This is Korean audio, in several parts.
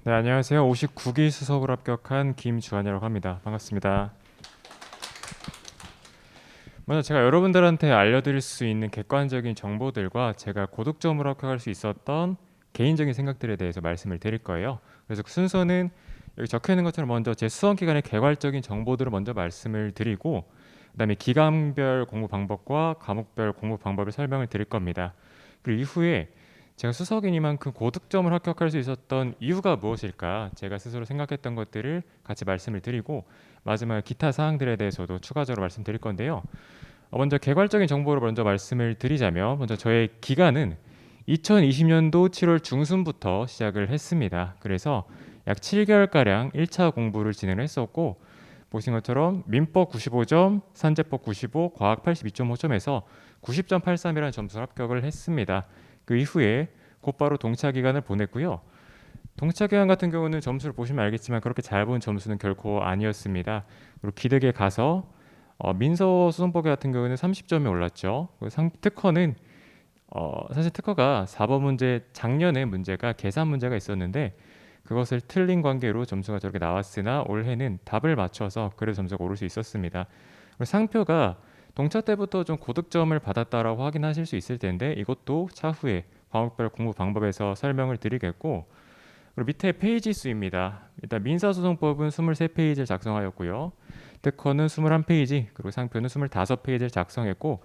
네, 안녕하세요. 59기 수석으로 합격한 김주환이라고 합니다. 반갑습니다. 먼저 제가 여러분들한테 알려드릴 수 있는 객관적인 정보들과 제가 고득점으로 합격할 수 있었던 개인적인 생각들에 대해서 말씀을 드릴 거예요. 그래서 그 순서는 여기 적혀 있는 것처럼 먼저 제 수험 기간의 개괄적인 정보들을 먼저 말씀을 드리고, 그다음에 기간별 공부 방법과 과목별 공부 방법을 설명을 드릴 겁니다. 그리고 이후에 제가 수석이니만큼 고득점을 합격할 수 있었던 이유가 무엇일까, 제가 스스로 생각했던 것들을 같이 말씀을 드리고, 마지막에 기타 사항들에 대해서도 추가적으로 말씀드릴 건데요. 먼저 개괄적인 정보를 먼저 말씀을 드리자면, 먼저 저의 기간은 2020년도 7월 중순부터 시작을 했습니다. 그래서 약 7개월가량 1차 공부를 진행했었고, 보신 것처럼 민법 95점, 산재법 95, 과학 82.5점에서 90.83이라는 점수로 합격을 했습니다. 그 이후에 곧바로 동차 기간을 보냈고요. 동차 기간 같은 경우는 점수를 보시면 알겠지만 그렇게 잘 본 점수는 결코 아니었습니다. 그리고 기득에 가서 민서소송법 같은 경우는 30점이 올랐죠. 특허는 사실 특허가 4번 문제, 작년에 문제가 계산 문제가 있었는데 그것을 틀린 관계로 점수가 저렇게 나왔으나 올해는 답을 맞춰서 그래도 점수가 오를 수 있었습니다. 그리고 상표가 동차 때부터 좀 고득점을 받았다라고 확인하실 수 있을 텐데 이것도 차후에 과목별 공부 방법에서 설명을 드리겠고, 그리고 밑에 페이지 수입니다. 일단 민사소송법은 23페이지를 작성하였고요. 특허는 21페이지, 그리고 상표는 25페이지를 작성했고,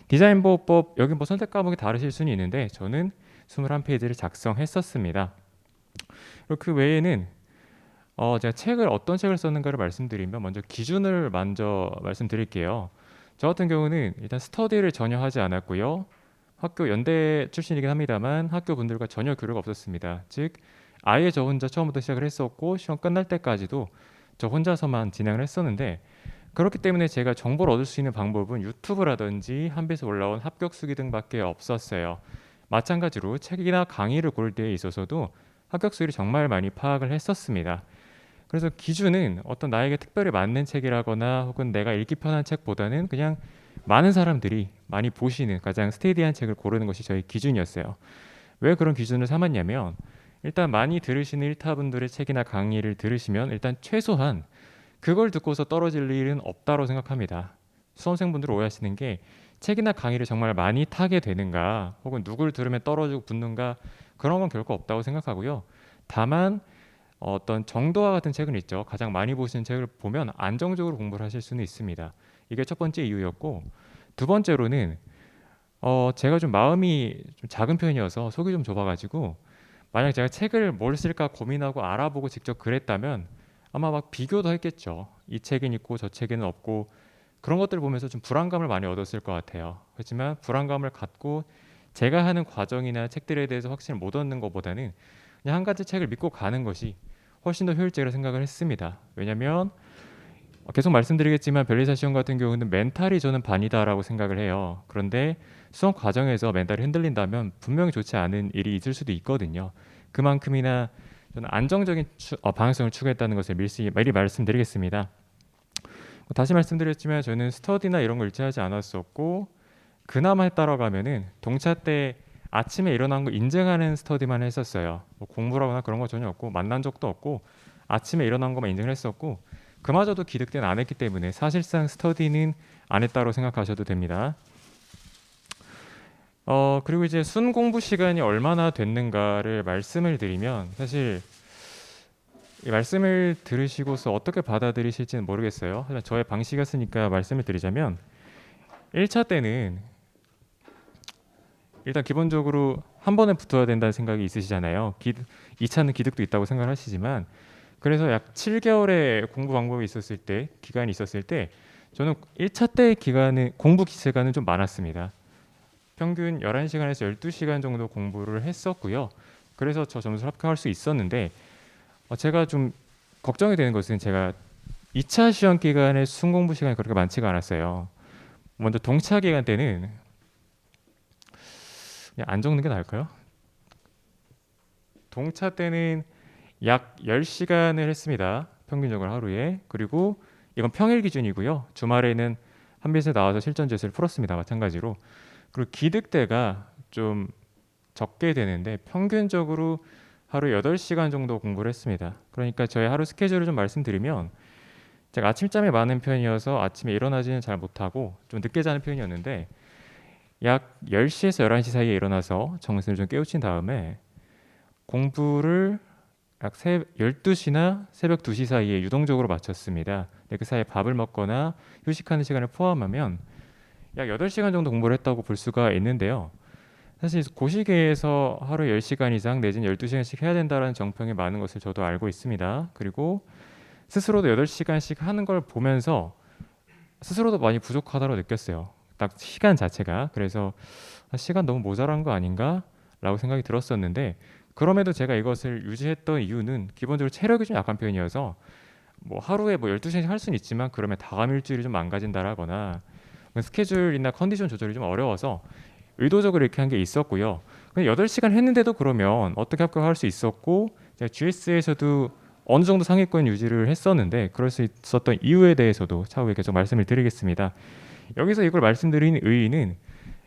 디자인보호법 여기 뭐 선택 과목이 다르실 수는 있는데 저는 21페이지를 작성했었습니다. 그리고 그 외에는 제가 어떤 책을 썼는가를 말씀드리면 먼저 기준을 먼저 말씀드릴게요. 저 같은 경우는 일단 스터디를 전혀 하지 않았고요. 학교 연대 출신이긴 합니다만 학교 분들과 전혀 교류가 없었습니다. 즉 아예 저 혼자 처음부터 시작을 했었고 시험 끝날 때까지도 저 혼자서만 진행을 했었는데, 그렇기 때문에 제가 정보를 얻을 수 있는 방법은 유튜브라든지 한빛에 올라온 합격 수기 등밖에 없었어요. 마찬가지로 책이나 강의를 고를 때에 있어서도 합격 수기를 정말 많이 파악을 했었습니다. 그래서 기준은 어떤 나에게 특별히 맞는 책이라거나 혹은 내가 읽기 편한 책보다는 그냥 많은 사람들이 많이 보시는 가장 스테디한 책을 고르는 것이 저의 기준이었어요. 왜 그런 기준을 삼았냐면, 일단 많이 들으시는 일타분들의 책이나 강의를 들으시면 일단 최소한 그걸 듣고서 떨어질 일은 없다고 생각합니다. 수험생분들 오해하시는 게 책이나 강의를 정말 많이 타게 되는가 혹은 누굴 들으면 떨어지고 붙는가, 그런 건 결코 없다고 생각하고요. 다만 어떤 정도와 같은 책은 있죠. 가장 많이 보시는 책을 보면 안정적으로 공부를 하실 수는 있습니다. 이게 첫 번째 이유였고, 두 번째로는 제가 좀 마음이 좀 작은 편이어서 속이 좀 좁아가지고 만약 제가 책을 뭘 쓸까 고민하고 알아보고 직접 그랬다면 아마 막 비교도 했겠죠. 이 책은 있고 저 책에는 없고, 그런 것들을 보면서 좀 불안감을 많이 얻었을 것 같아요. 그렇지만 불안감을 갖고 제가 하는 과정이나 책들에 대해서 확신을 못 얻는 것보다는 그냥 한 가지 책을 믿고 가는 것이 훨씬 더 효율적이라 생각을 했습니다. 왜냐하면 계속 말씀드리겠지만 변리사 시험 같은 경우는 멘탈이 저는 반이다라고 생각을 해요. 그런데 수험 과정에서 멘탈이 흔들린다면 분명히 좋지 않은 일이 있을 수도 있거든요. 그만큼이나 저는 안정적인 방향성을 추구했다는 것을 미리 말씀드리겠습니다. 다시 말씀드렸지만 저는 스터디나 이런 걸 일치하지 않았었고, 그나마 따라가면은 동차 때 아침에 일어난 거 인증하는 스터디만 했었어요. 뭐 공부라거나 그런 거 전혀 없고 만난 적도 없고 아침에 일어난 것만 인증을 했었고, 그마저도 기득 때는 안 했기 때문에 사실상 스터디는 안 했다고 생각하셔도 됩니다. 그리고 이제 순 공부 시간이 얼마나 됐는가를 말씀을 드리면, 사실 이 말씀을 들으시고서 어떻게 받아들이실지는 모르겠어요. 하지만 저의 방식이었으니까 말씀을 드리자면, 1차 때는 일단 기본적으로 한 번에 붙어야 된다는 생각이 있으시잖아요. 2차는 기득도 있다고 생각하시지만, 그래서 약 7개월의 공부 방법이 있었을 때, 기간이 있었을 때 저는 1차 때 기간은 공부 시간은 좀 많았습니다. 평균 11시간에서 12시간 정도 공부를 했었고요. 그래서 저 점수를 합격할 수 있었는데, 제가 좀 걱정이 되는 것은 제가 2차 시험 기간에 순공부 시간이 그렇게 많지가 않았어요. 먼저 동차 기간 때는 그냥 안 적는 게 나을까요? 동차 때는 약 10시간을 했습니다. 평균적으로 하루에. 그리고 이건 평일 기준이고요. 주말에는 한빛에 나와서 실전 제시를 풀었습니다. 마찬가지로. 그리고 기득대가 좀 적게 되는데 평균적으로 하루 8시간 정도 공부를 했습니다. 그러니까 저의 하루 스케줄을 좀 말씀드리면 제가 아침잠이 많은 편이어서 아침에 일어나지는 잘 못하고 좀 늦게 자는 편이었는데 약 10시에서 11시 사이에 일어나서 정신을 좀 깨우친 다음에 공부를 약 12시나 새벽 2시 사이에 유동적으로 마쳤습니다. 네, 그 사이에 밥을 먹거나 휴식하는 시간을 포함하면 약 8시간 정도 공부를 했다고 볼 수가 있는데요. 사실 고시계에서 하루 10시간 이상 내지는 12시간씩 해야 된다는 정평이 많은 것을 저도 알고 있습니다. 그리고 스스로도 8시간씩 하는 걸 보면서 스스로도 많이 부족하다고 느꼈어요. 딱 시간 자체가. 그래서 시간 너무 모자란 거 아닌가? 라고 생각이 들었었는데 그럼에도 제가 이것을 유지했던 이유는 기본적으로 체력이 좀 약한 편이어서 뭐 하루에 뭐 12시간씩 할 수는 있지만 그러면 다음 일주일이 좀 망가진다라거나 스케줄이나 컨디션 조절이 좀 어려워서 의도적으로 이렇게 한 게 있었고요. 근데 8시간 했는데도 그러면 어떻게 합격할 수 있었고 제가 GS에서도 어느 정도 상위권 유지를 했었는데 그럴 수 있었던 이유에 대해서도 차후에 계속 말씀을 드리겠습니다. 여기서 이걸 말씀드린 의의는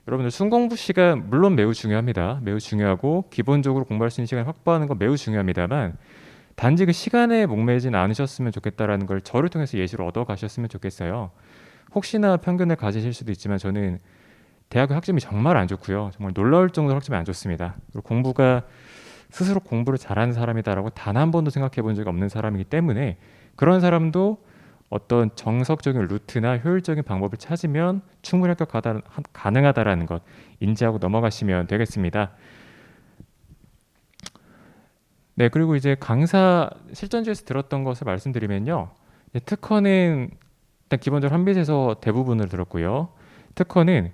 여러분들 순공부 시간 물론 매우 중요합니다. 매우 중요하고 기본적으로 공부할 수 있는 시간을 확보하는 건 매우 중요합니다만 단지 그 시간에 목매진 않으셨으면 좋겠다라는 걸 저를 통해서 예시로 얻어 가셨으면 좋겠어요. 혹시나 편견을 가지실 수도 있지만 저는 대학교 학점이 정말 안 좋고요. 정말 놀라울 정도로 학점이 안 좋습니다. 그리고 공부가 스스로 공부를 잘하는 사람이다라고 단 한 번도 생각해 본 적이 없는 사람이기 때문에 그런 사람도 어떤 정석적인 루트나 효율적인 방법을 찾으면 충분히 가능하다라는 것 인지하고 넘어가시면 되겠습니다. 네, 그리고 이제 강사 실전지에서 들었던 것을 말씀드리면요. 특허는 일단 기본적으로 한빛에서 대부분을 들었고요. 특허는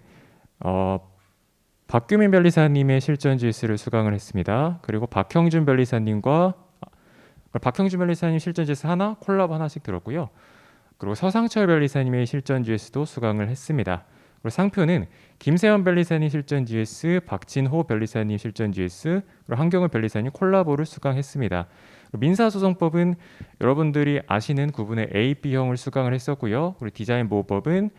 박규민 변리사님의 실전 GS를 수강을 했습니다. 그리고 박형준 변리사님 실전 GS 하나, 콜라보 하나씩 들었고요. 그리고 서상철 변리사님의 실전 GS도 수강을 했습니다. 그리고 상표는 김세현 변리사님 실전 GS, 박진호 변리사님 실전 GS, 그리고 한경훈 변리사님 콜라보를 수강했습니다. 민사소송법은 여러분들이 아시는 구분의 A, B형을 수강을 했었고요. 그리고 디자인 보호법은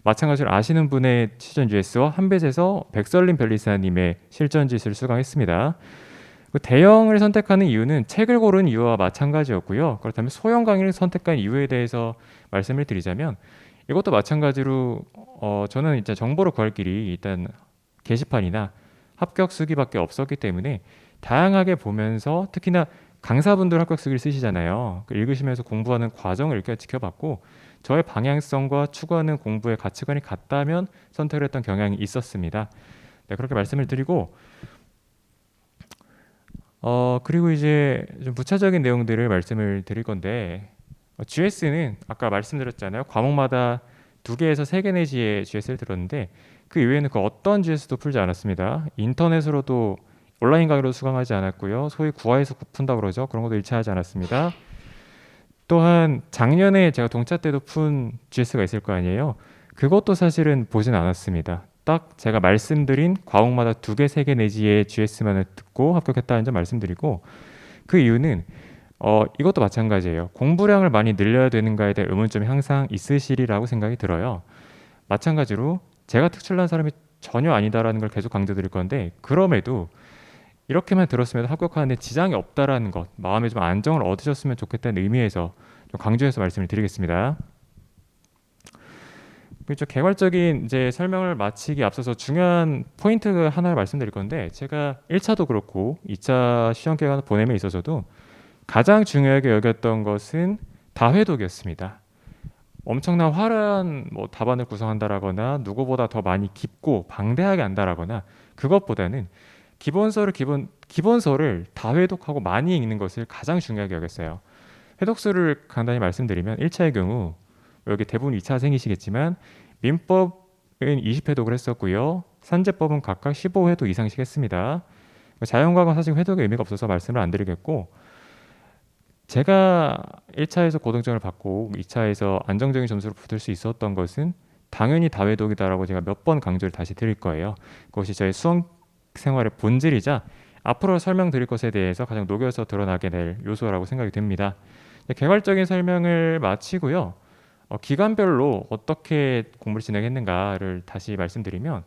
마찬가지로 아시는 분의 실전 GS와 한빛에서 백설림 변리사님의 실전 GS를 수강했습니다. 대형을 선택하는 이유는 책을 고른 이유와 마찬가지였고요. 그렇다면 소형 강의를 선택한 이유에 대해서 말씀을 드리자면 이것도 마찬가지로 저는 이제 정보를 구할 길이 일단 게시판이나 합격 수기밖에 없었기 때문에 다양하게 보면서 특히나 강사분들 합격 수기를 쓰시잖아요. 읽으시면서 공부하는 과정을 이렇게 지켜봤고 저의 방향성과 추구하는 공부의 가치관이 같다면 선택을 했던 경향이 있었습니다. 네, 그렇게 말씀을 드리고 그리고 이제 좀 부차적인 내용들을 말씀을 드릴 건데 GS는 아까 말씀드렸잖아요. 과목마다 2개에서 3개 내지의 GS를 들었는데 그 이외에는 그 어떤 GS도 풀지 않았습니다. 인터넷으로도 온라인 강의로 수강하지 않았고요. 소위 구화에서 푼다고 그러죠. 그런 것도 일치하지 않았습니다. 또한 작년에 제가 동차 때도 푼 GS가 있을 거 아니에요. 그것도 사실은 보진 않았습니다. 딱 제가 말씀드린 과목마다 2개, 3개 내지의 GS만을 듣고 합격했다는 점 말씀드리고 그 이유는 이것도 마찬가지예요. 공부량을 많이 늘려야 되는가에 대한 의문점이 항상 있으시리라고 생각이 들어요. 마찬가지로 제가 특출난 사람이 전혀 아니다라는 걸 계속 강조드릴 건데 그럼에도 이렇게만 들었으면 합격하는데 지장이 없다라는 것, 마음에 좀 안정을 얻으셨으면 좋겠다는 의미에서 좀 강조해서 말씀을 드리겠습니다. 그렇죠. 개괄적인 이제 설명을 마치기 앞서서 중요한 포인트 하나를 말씀드릴 건데 제가 1차도 그렇고 2차 시험 기간을 보냄에 있어서도 가장 중요하게 여겼던 것은 다회독이었습니다. 엄청난 화려한 답안을 구성한다라거나 누구보다 더 많이 깊고 방대하게 안다라거나 그것보다는 기본서를 다회독하고 많이 읽는 것을 가장 중요하게 여겼어요. 회독수를 간단히 말씀드리면 1차의 경우 여기 대부분 2차생이시겠지만 민법은 20회독을 했었고요. 산재법은 각각 15회독 이상씩 했습니다. 자연과학은 사실 회독의 의미가 없어서 말씀을 안 드리겠고 제가 1차에서 고등점을 받고 2차에서 안정적인 점수를 붙을 수 있었던 것은 당연히 다회독이다라고 제가 몇 번 강조를 다시 드릴 거예요. 그것이 저의 수험 생활의 본질이자 앞으로 설명드릴 것에 대해서 가장 녹여서 드러나게 될 요소라고 생각이 됩니다. 개괄적인 설명을 마치고요. 기간별로 어떻게 공부를 진행했는가를 다시 말씀드리면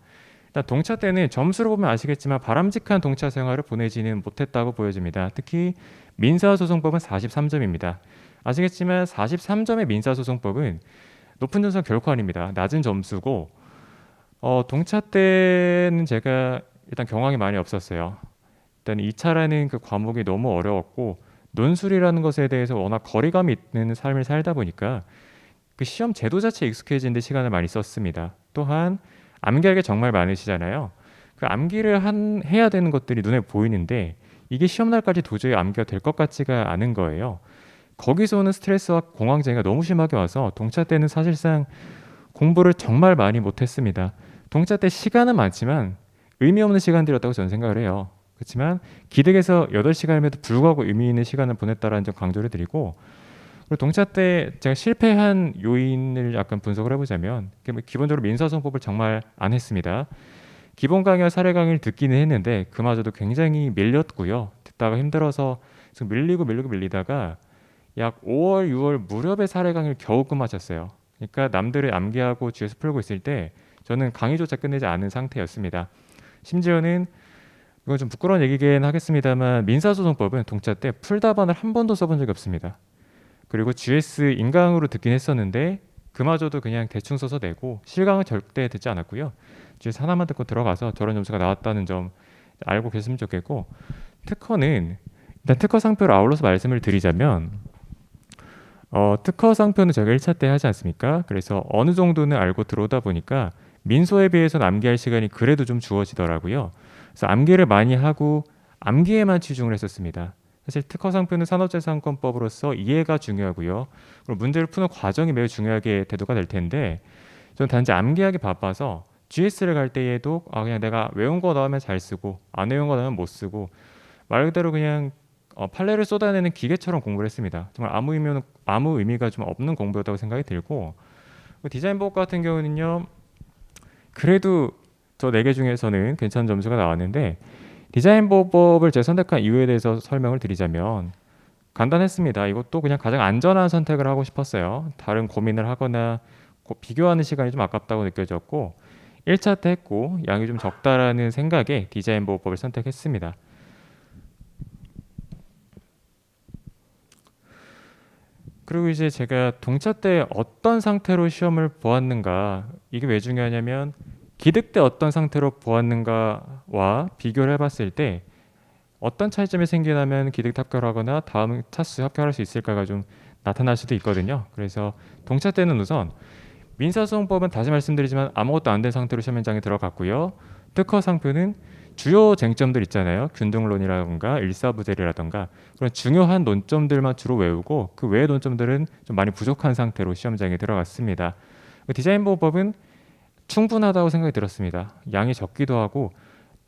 일단 동차 때는 점수로 보면 아시겠지만 바람직한 동차 생활을 보내지는 못했다고 보여집니다. 특히 민사소송법은 43점입니다. 아시겠지만 43점의 민사소송법은 높은 점수가 결코 아닙니다. 낮은 점수고 동차 때는 제가 일단 경황이 많이 없었어요. 일단 2차라는 그 과목이 너무 어려웠고 논술이라는 것에 대해서 워낙 거리감이 있는 삶을 살다 보니까 그 시험 제도 자체에 익숙해지는데 시간을 많이 썼습니다. 또한 암기할 게 정말 많으시잖아요. 그 암기를 해야 되는 것들이 눈에 보이는데 이게 시험 날까지 도저히 암기가 될 것 같지가 않은 거예요. 거기서 오는 스트레스와 공황장애가 너무 심하게 와서 동차 때는 사실상 공부를 정말 많이 못했습니다. 동차 때 시간은 많지만 의미 없는 시간들이었다고 저는 생각을 해요. 그렇지만 기득에서 8시간임에도 불구하고 의미 있는 시간을 보냈다라는 점 강조를 드리고, 그리고 동차 때 제가 실패한 요인을 약간 분석을 해보자면 기본적으로 민사소송법을 정말 안 했습니다. 기본 강의와 사례 강의를 듣기는 했는데 그마저도 굉장히 밀렸고요. 듣다가 힘들어서 밀리다가 약 5월, 6월 무렵에 사례 강의를 겨우 끝마쳤어요. 그러니까 남들을 암기하고 뒤에서 풀고 있을 때 저는 강의조차 끝내지 않은 상태였습니다. 심지어는 이건 좀 부끄러운 얘기긴 하겠습니다만 민사소송법은 동차 때 풀답안을 한 번도 써본 적이 없습니다. 그리고 GS 인강으로 듣긴 했었는데 그마저도 그냥 대충 써서 내고 실강은 절대 듣지 않았고요. GS 하나만 듣고 들어가서 저런 점수가 나왔다는 점 알고 계셨으면 좋겠고, 특허는 일단 특허 상표를 아울러서 말씀을 드리자면 특허 상표는 제가 1차 때 하지 않습니까? 그래서 어느 정도는 알고 들어오다 보니까 민소에 비해서 암기할 시간이 그래도 좀 주어지더라고요. 그래서 암기를 많이 하고 암기에만 치중을 했었습니다. 사실 특허 상표는 산업재산권법으로서 이해가 중요하고요. 그리고 문제를 푸는 과정이 매우 중요하게 대두가 될 텐데 저는 단지 암기하기 바빠서 GS를 갈 때에도 그냥 내가 외운 거 나오면 잘 쓰고 안 외운 거 나오면 못 쓰고 말 그대로 그냥 판례를 쏟아내는 기계처럼 공부를 했습니다. 정말 아무 의미가 좀 없는 공부였다고 생각이 들고, 디자인법 같은 경우는요. 그래도 저 4개 중에서는 괜찮은 점수가 나왔는데 디자인법을 제가 선택한 이유에 대해서 설명을 드리자면 간단했습니다. 이것도 그냥 가장 안전한 선택을 하고 싶었어요. 다른 고민을 하거나 비교하는 시간이 좀 아깝다고 느껴졌고 1차 때 했고 양이 좀 적다라는 생각에 디자인법을 선택했습니다. 그리고 이제 제가 동차 때 어떤 상태로 시험을 보았는가, 이게 왜 중요하냐면 기득 때 어떤 상태로 보았는가와 비교를 해봤을 때 어떤 차이점이 생기냐면 기득 합격을 하거나 다음 차수 합격할 수 있을까가 좀 나타날 수도 있거든요. 그래서 동차 때는 우선 민사소송법은 다시 말씀드리지만 아무것도 안 된 상태로 시험 현장에 들어갔고요. 특허 상표는 주요 쟁점들 있잖아요. 균등론이라던가 일사부재리라던가 그런 중요한 논점들만 주로 외우고 그 외의 논점들은 좀 많이 부족한 상태로 시험장에 들어갔습니다. 디자인보호법은 충분하다고 생각이 들었습니다. 양이 적기도 하고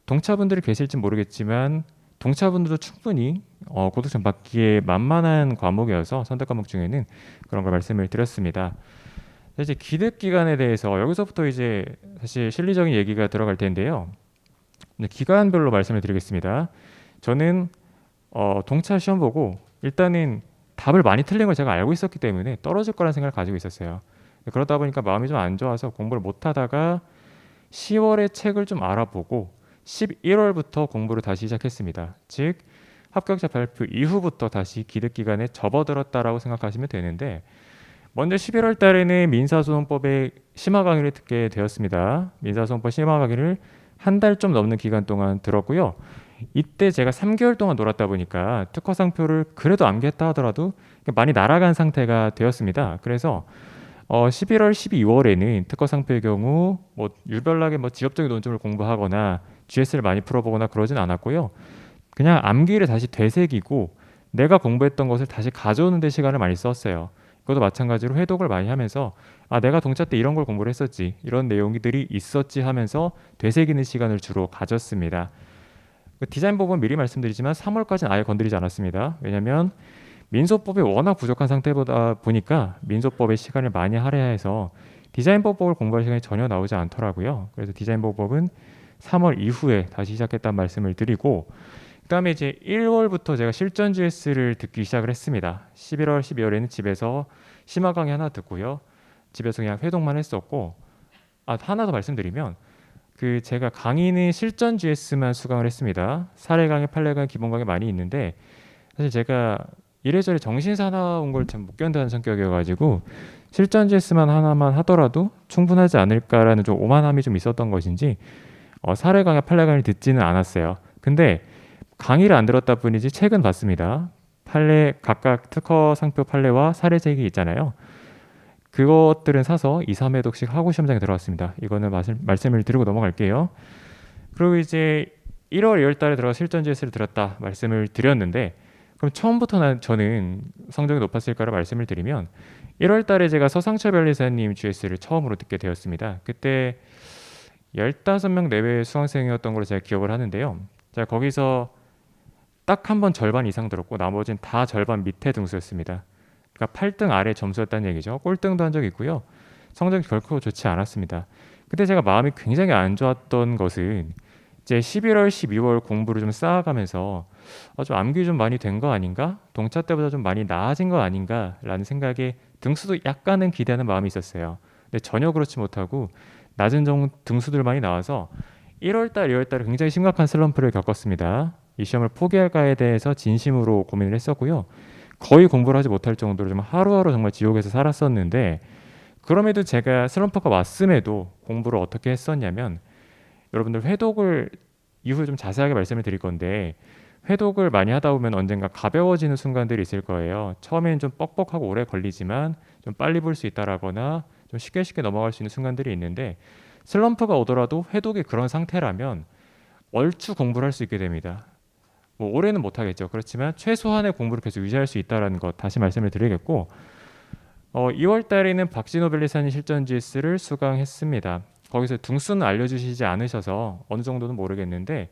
동차분들이 계실지 모르겠지만 동차분들도 충분히 고득점 받기에 만만한 과목이어서 선택 과목 중에는 그런 걸 말씀을 드렸습니다. 이제 기득 기간에 대해서 여기서부터 이제 사실 실리적인 얘기가 들어갈 텐데요. 기간별로 말씀을 드리겠습니다. 저는 동차 시험 보고 일단은 답을 많이 틀린 걸 제가 알고 있었기 때문에 떨어질 거라는 생각을 가지고 있었어요. 그러다 보니까 마음이 좀 안 좋아서 공부를 못 하다가 10월에 책을 좀 알아보고 11월부터 공부를 다시 시작했습니다. 즉 합격자 발표 이후부터 다시 기득 기간에 접어들었다라고 생각하시면 되는데, 먼저 11월 달에는 민사소송법의 심화 강의를 듣게 되었습니다. 민사소송법 심화 강의를 한 달 좀 넘는 기간 동안 들었고요. 이때 제가 3개월 동안 놀았다 보니까 특허 상표를 그래도 암기했다 하더라도 많이 날아간 상태가 되었습니다. 그래서 11월, 12월에는 특허 상표의 경우 유별나게 지엽적인 논점을 공부하거나 GS를 많이 풀어보거나 그러진 않았고요. 그냥 암기를 다시 되새기고 내가 공부했던 것을 다시 가져오는 데 시간을 많이 썼어요. 그것도 마찬가지로 회독을 많이 하면서 내가 동차 때 이런 걸 공부를 했었지, 이런 내용들이 있었지 하면서 되새기는 시간을 주로 가졌습니다. 디자인 부분 미리 말씀드리지만 3월까지는 아예 건드리지 않았습니다. 왜냐하면 민소법이 워낙 부족한 상태보다 보니까 민소법에 시간을 많이 할애해서 디자인법을 공부할 시간이 전혀 나오지 않더라고요. 그래서 디자인법은 3월 이후에 다시 시작했다는 말씀을 드리고, 그 다음에 이제 1월부터 제가 실전 GS를 듣기 시작을 했습니다. 11월, 12월에는 집에서 심화 강의 하나 듣고요. 집에서 그냥 회독만 했었고, 하나 더 말씀드리면 제가 강의는 실전 GS만 수강을 했습니다. 사례 강의, 판례 강의, 기본 강의 많이 있는데 사실 제가 이래저래 정신 사나운 걸 참 못 견디는 성격이어가지고 실전 GS만 하나만 하더라도 충분하지 않을까라는 좀 오만함이 좀 있었던 것인지 사례 강의, 판례 강의를 듣지는 않았어요. 근데 강의를 안 들었다 뿐이지 책은 봤습니다. 판례 각각 특허 상표 판례와 사례 제기 있잖아요. 그것들은 사서 2, 3회독씩 하고 시험장에 들어갔습니다. 이거는 말씀을 드리고 넘어갈게요. 그리고 이제 1월, 2월 달에 들어가 실전 GS를 들었다 말씀을 드렸는데 그럼 처음부터 저는 성적이 높았을까를 말씀을 드리면 1월 달에 제가 서상철 변리사님 GS를 처음으로 듣게 되었습니다. 그때 15명 내외 수강생이었던 걸로 제가 기억을 하는데요. 제가 거기서 딱 한 번 절반 이상 들었고 나머지는 다 절반 밑에 등수였습니다. 그러니까 8등 아래 점수였다는 얘기죠. 꼴등도 한 적이 있고요. 성적이 결코 좋지 않았습니다. 그때 제가 마음이 굉장히 안 좋았던 것은 이제 11월, 12월 공부를 좀 쌓아가면서 좀 암기 좀 많이 된 거 아닌가? 동차 때보다 좀 많이 나아진 거 아닌가? 라는 생각에 등수도 약간은 기대하는 마음이 있었어요. 근데 전혀 그렇지 못하고 낮은 등수들 많이 나와서 1월달, 2월달에 굉장히 심각한 슬럼프를 겪었습니다. 이 시험을 포기할까에 대해서 진심으로 고민을 했었고요. 거의 공부를 하지 못할 정도로 좀 하루하루 정말 지옥에서 살았었는데 그럼에도 제가 슬럼프가 왔음에도 공부를 어떻게 했었냐면 여러분들 회독을 이후에 좀 자세하게 말씀을 드릴 건데 회독을 많이 하다 보면 언젠가 가벼워지는 순간들이 있을 거예요. 처음에는 좀 뻑뻑하고 오래 걸리지만 좀 빨리 볼 수 있다라거나 좀 쉽게 넘어갈 수 있는 순간들이 있는데 슬럼프가 오더라도 회독이 그런 상태라면 얼추 공부를 할 수 있게 됩니다. 뭐 올해는 못하겠죠. 그렇지만 최소한의 공부를 계속 유지할 수 있다는 것 다시 말씀을 드리겠고 2월 달에는 박진호 변리사님 실전 GS를 수강했습니다. 거기서 등수는 알려주시지 않으셔서 어느 정도는 모르겠는데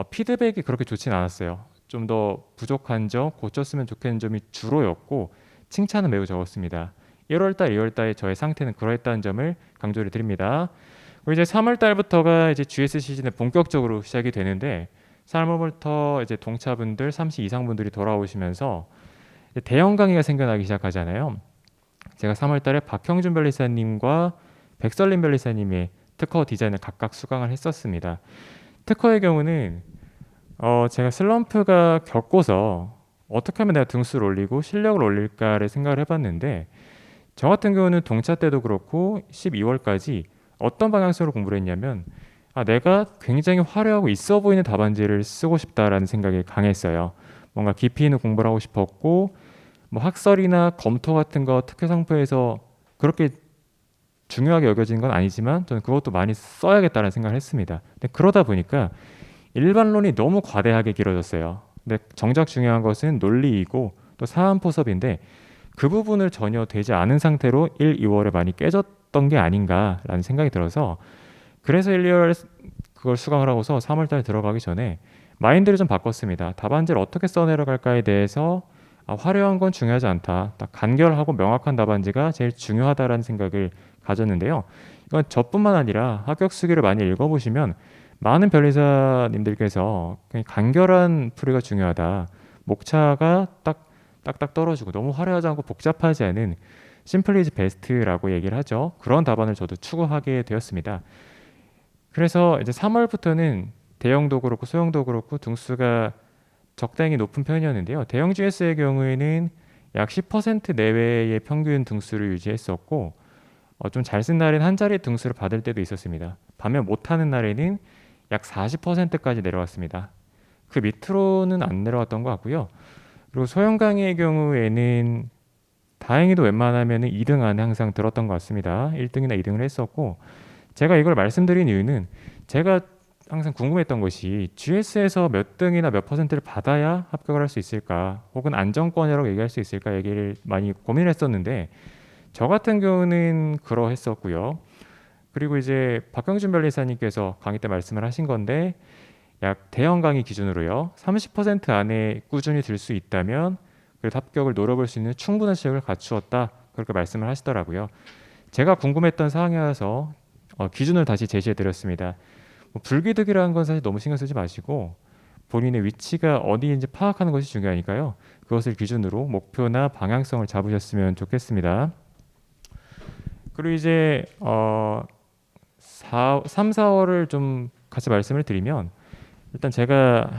피드백이 그렇게 좋진 않았어요. 좀 더 부족한 점, 고쳤으면 좋겠는 점이 주로였고 칭찬은 매우 적었습니다. 1월 달, 2월 달에 저의 상태는 그러했다는 점을 강조를 드립니다. 그리고 이제 3월 달부터가 이제 GS 시즌에 본격적으로 시작이 되는데 3월부터 이제 동차분들, 30 이상 분들이 돌아오시면서 대형 강의가 생겨나기 시작하잖아요. 제가 3월 달에 박형준 변리사님과 백설림 변리사님의 특허 디자인을 각각 수강을 했었습니다. 특허의 경우는 제가 슬럼프가 겪고서 어떻게 하면 내가 등수를 올리고 실력을 올릴까를 생각을 해봤는데 저 같은 경우는 동차 때도 그렇고 12월까지 어떤 방향성으로 공부를 했냐면 내가 굉장히 화려하고 있어 보이는 답안지를 쓰고 싶다라는 생각이 강했어요. 뭔가 깊이 있는 공부를 하고 싶었고 뭐 학설이나 검토 같은 거 특허 상표에서 그렇게 중요하게 여겨지는 건 아니지만 저는 그것도 많이 써야겠다는 생각을 했습니다. 근데 그러다 보니까 일반론이 너무 과대하게 길어졌어요. 근데 정작 중요한 것은 논리이고 또 사안 포섭인데 그 부분을 전혀 되지 않은 상태로 1, 2월에 많이 깨졌던 게 아닌가라는 생각이 들어서 그래서 1, 2월 그걸 수강을 하고서 3월 달에 들어가기 전에 마인드를 좀 바꿨습니다. 답안지를 어떻게 써내려갈까에 대해서 화려한 건 중요하지 않다. 딱 간결하고 명확한 답안지가 제일 중요하다라는 생각을 가졌는데요. 이건 저뿐만 아니라 합격 수기를 많이 읽어보시면 많은 변리사님들께서 간결한 풀이가 중요하다. 목차가 딱딱 떨어지고 너무 화려하지 않고 복잡하지 않은 심플 이즈 베스트라고 얘기를 하죠. 그런 답안을 저도 추구하게 되었습니다. 그래서 이제 3월부터는 대형도 그렇고 소형도 그렇고 등수가 적당히 높은 편이었는데요. 대형 GS의 경우에는 약 10% 내외의 평균 등수를 유지했었고 좀 잘 쓴 날에는 한 자리 등수를 받을 때도 있었습니다. 반면 못하는 날에는 약 40%까지 내려왔습니다. 그 밑으로는 안 내려왔던 것 같고요. 그리고 소형 강의의 경우에는 다행히도 웬만하면 2등 안에 항상 들었던 것 같습니다. 1등이나 2등을 했었고 제가 이걸 말씀드린 이유는 제가 항상 궁금했던 것이 GS에서 몇 등이나 몇 퍼센트를 받아야 합격을 할 수 있을까 혹은 안정권이라고 얘기할 수 있을까 얘기를 많이 고민했었는데 저 같은 경우는 그러했었고요. 그리고 이제 박형준 변리사님께서 강의 때 말씀을 하신 건데 약 대형 강의 기준으로요. 30% 안에 꾸준히 들 수 있다면 그래도 합격을 노려볼 수 있는 충분한 실력을 갖추었다. 그렇게 말씀을 하시더라고요. 제가 궁금했던 사항이라서 기준을 다시 제시해 드렸습니다. 불기득이라는 건 사실 너무 신경 쓰지 마시고 본인의 위치가 어디인지 파악하는 것이 중요하니까요. 그것을 기준으로 목표나 방향성을 잡으셨으면 좋겠습니다. 그리고 이제 3, 4월을 좀 같이 말씀을 드리면 일단 제가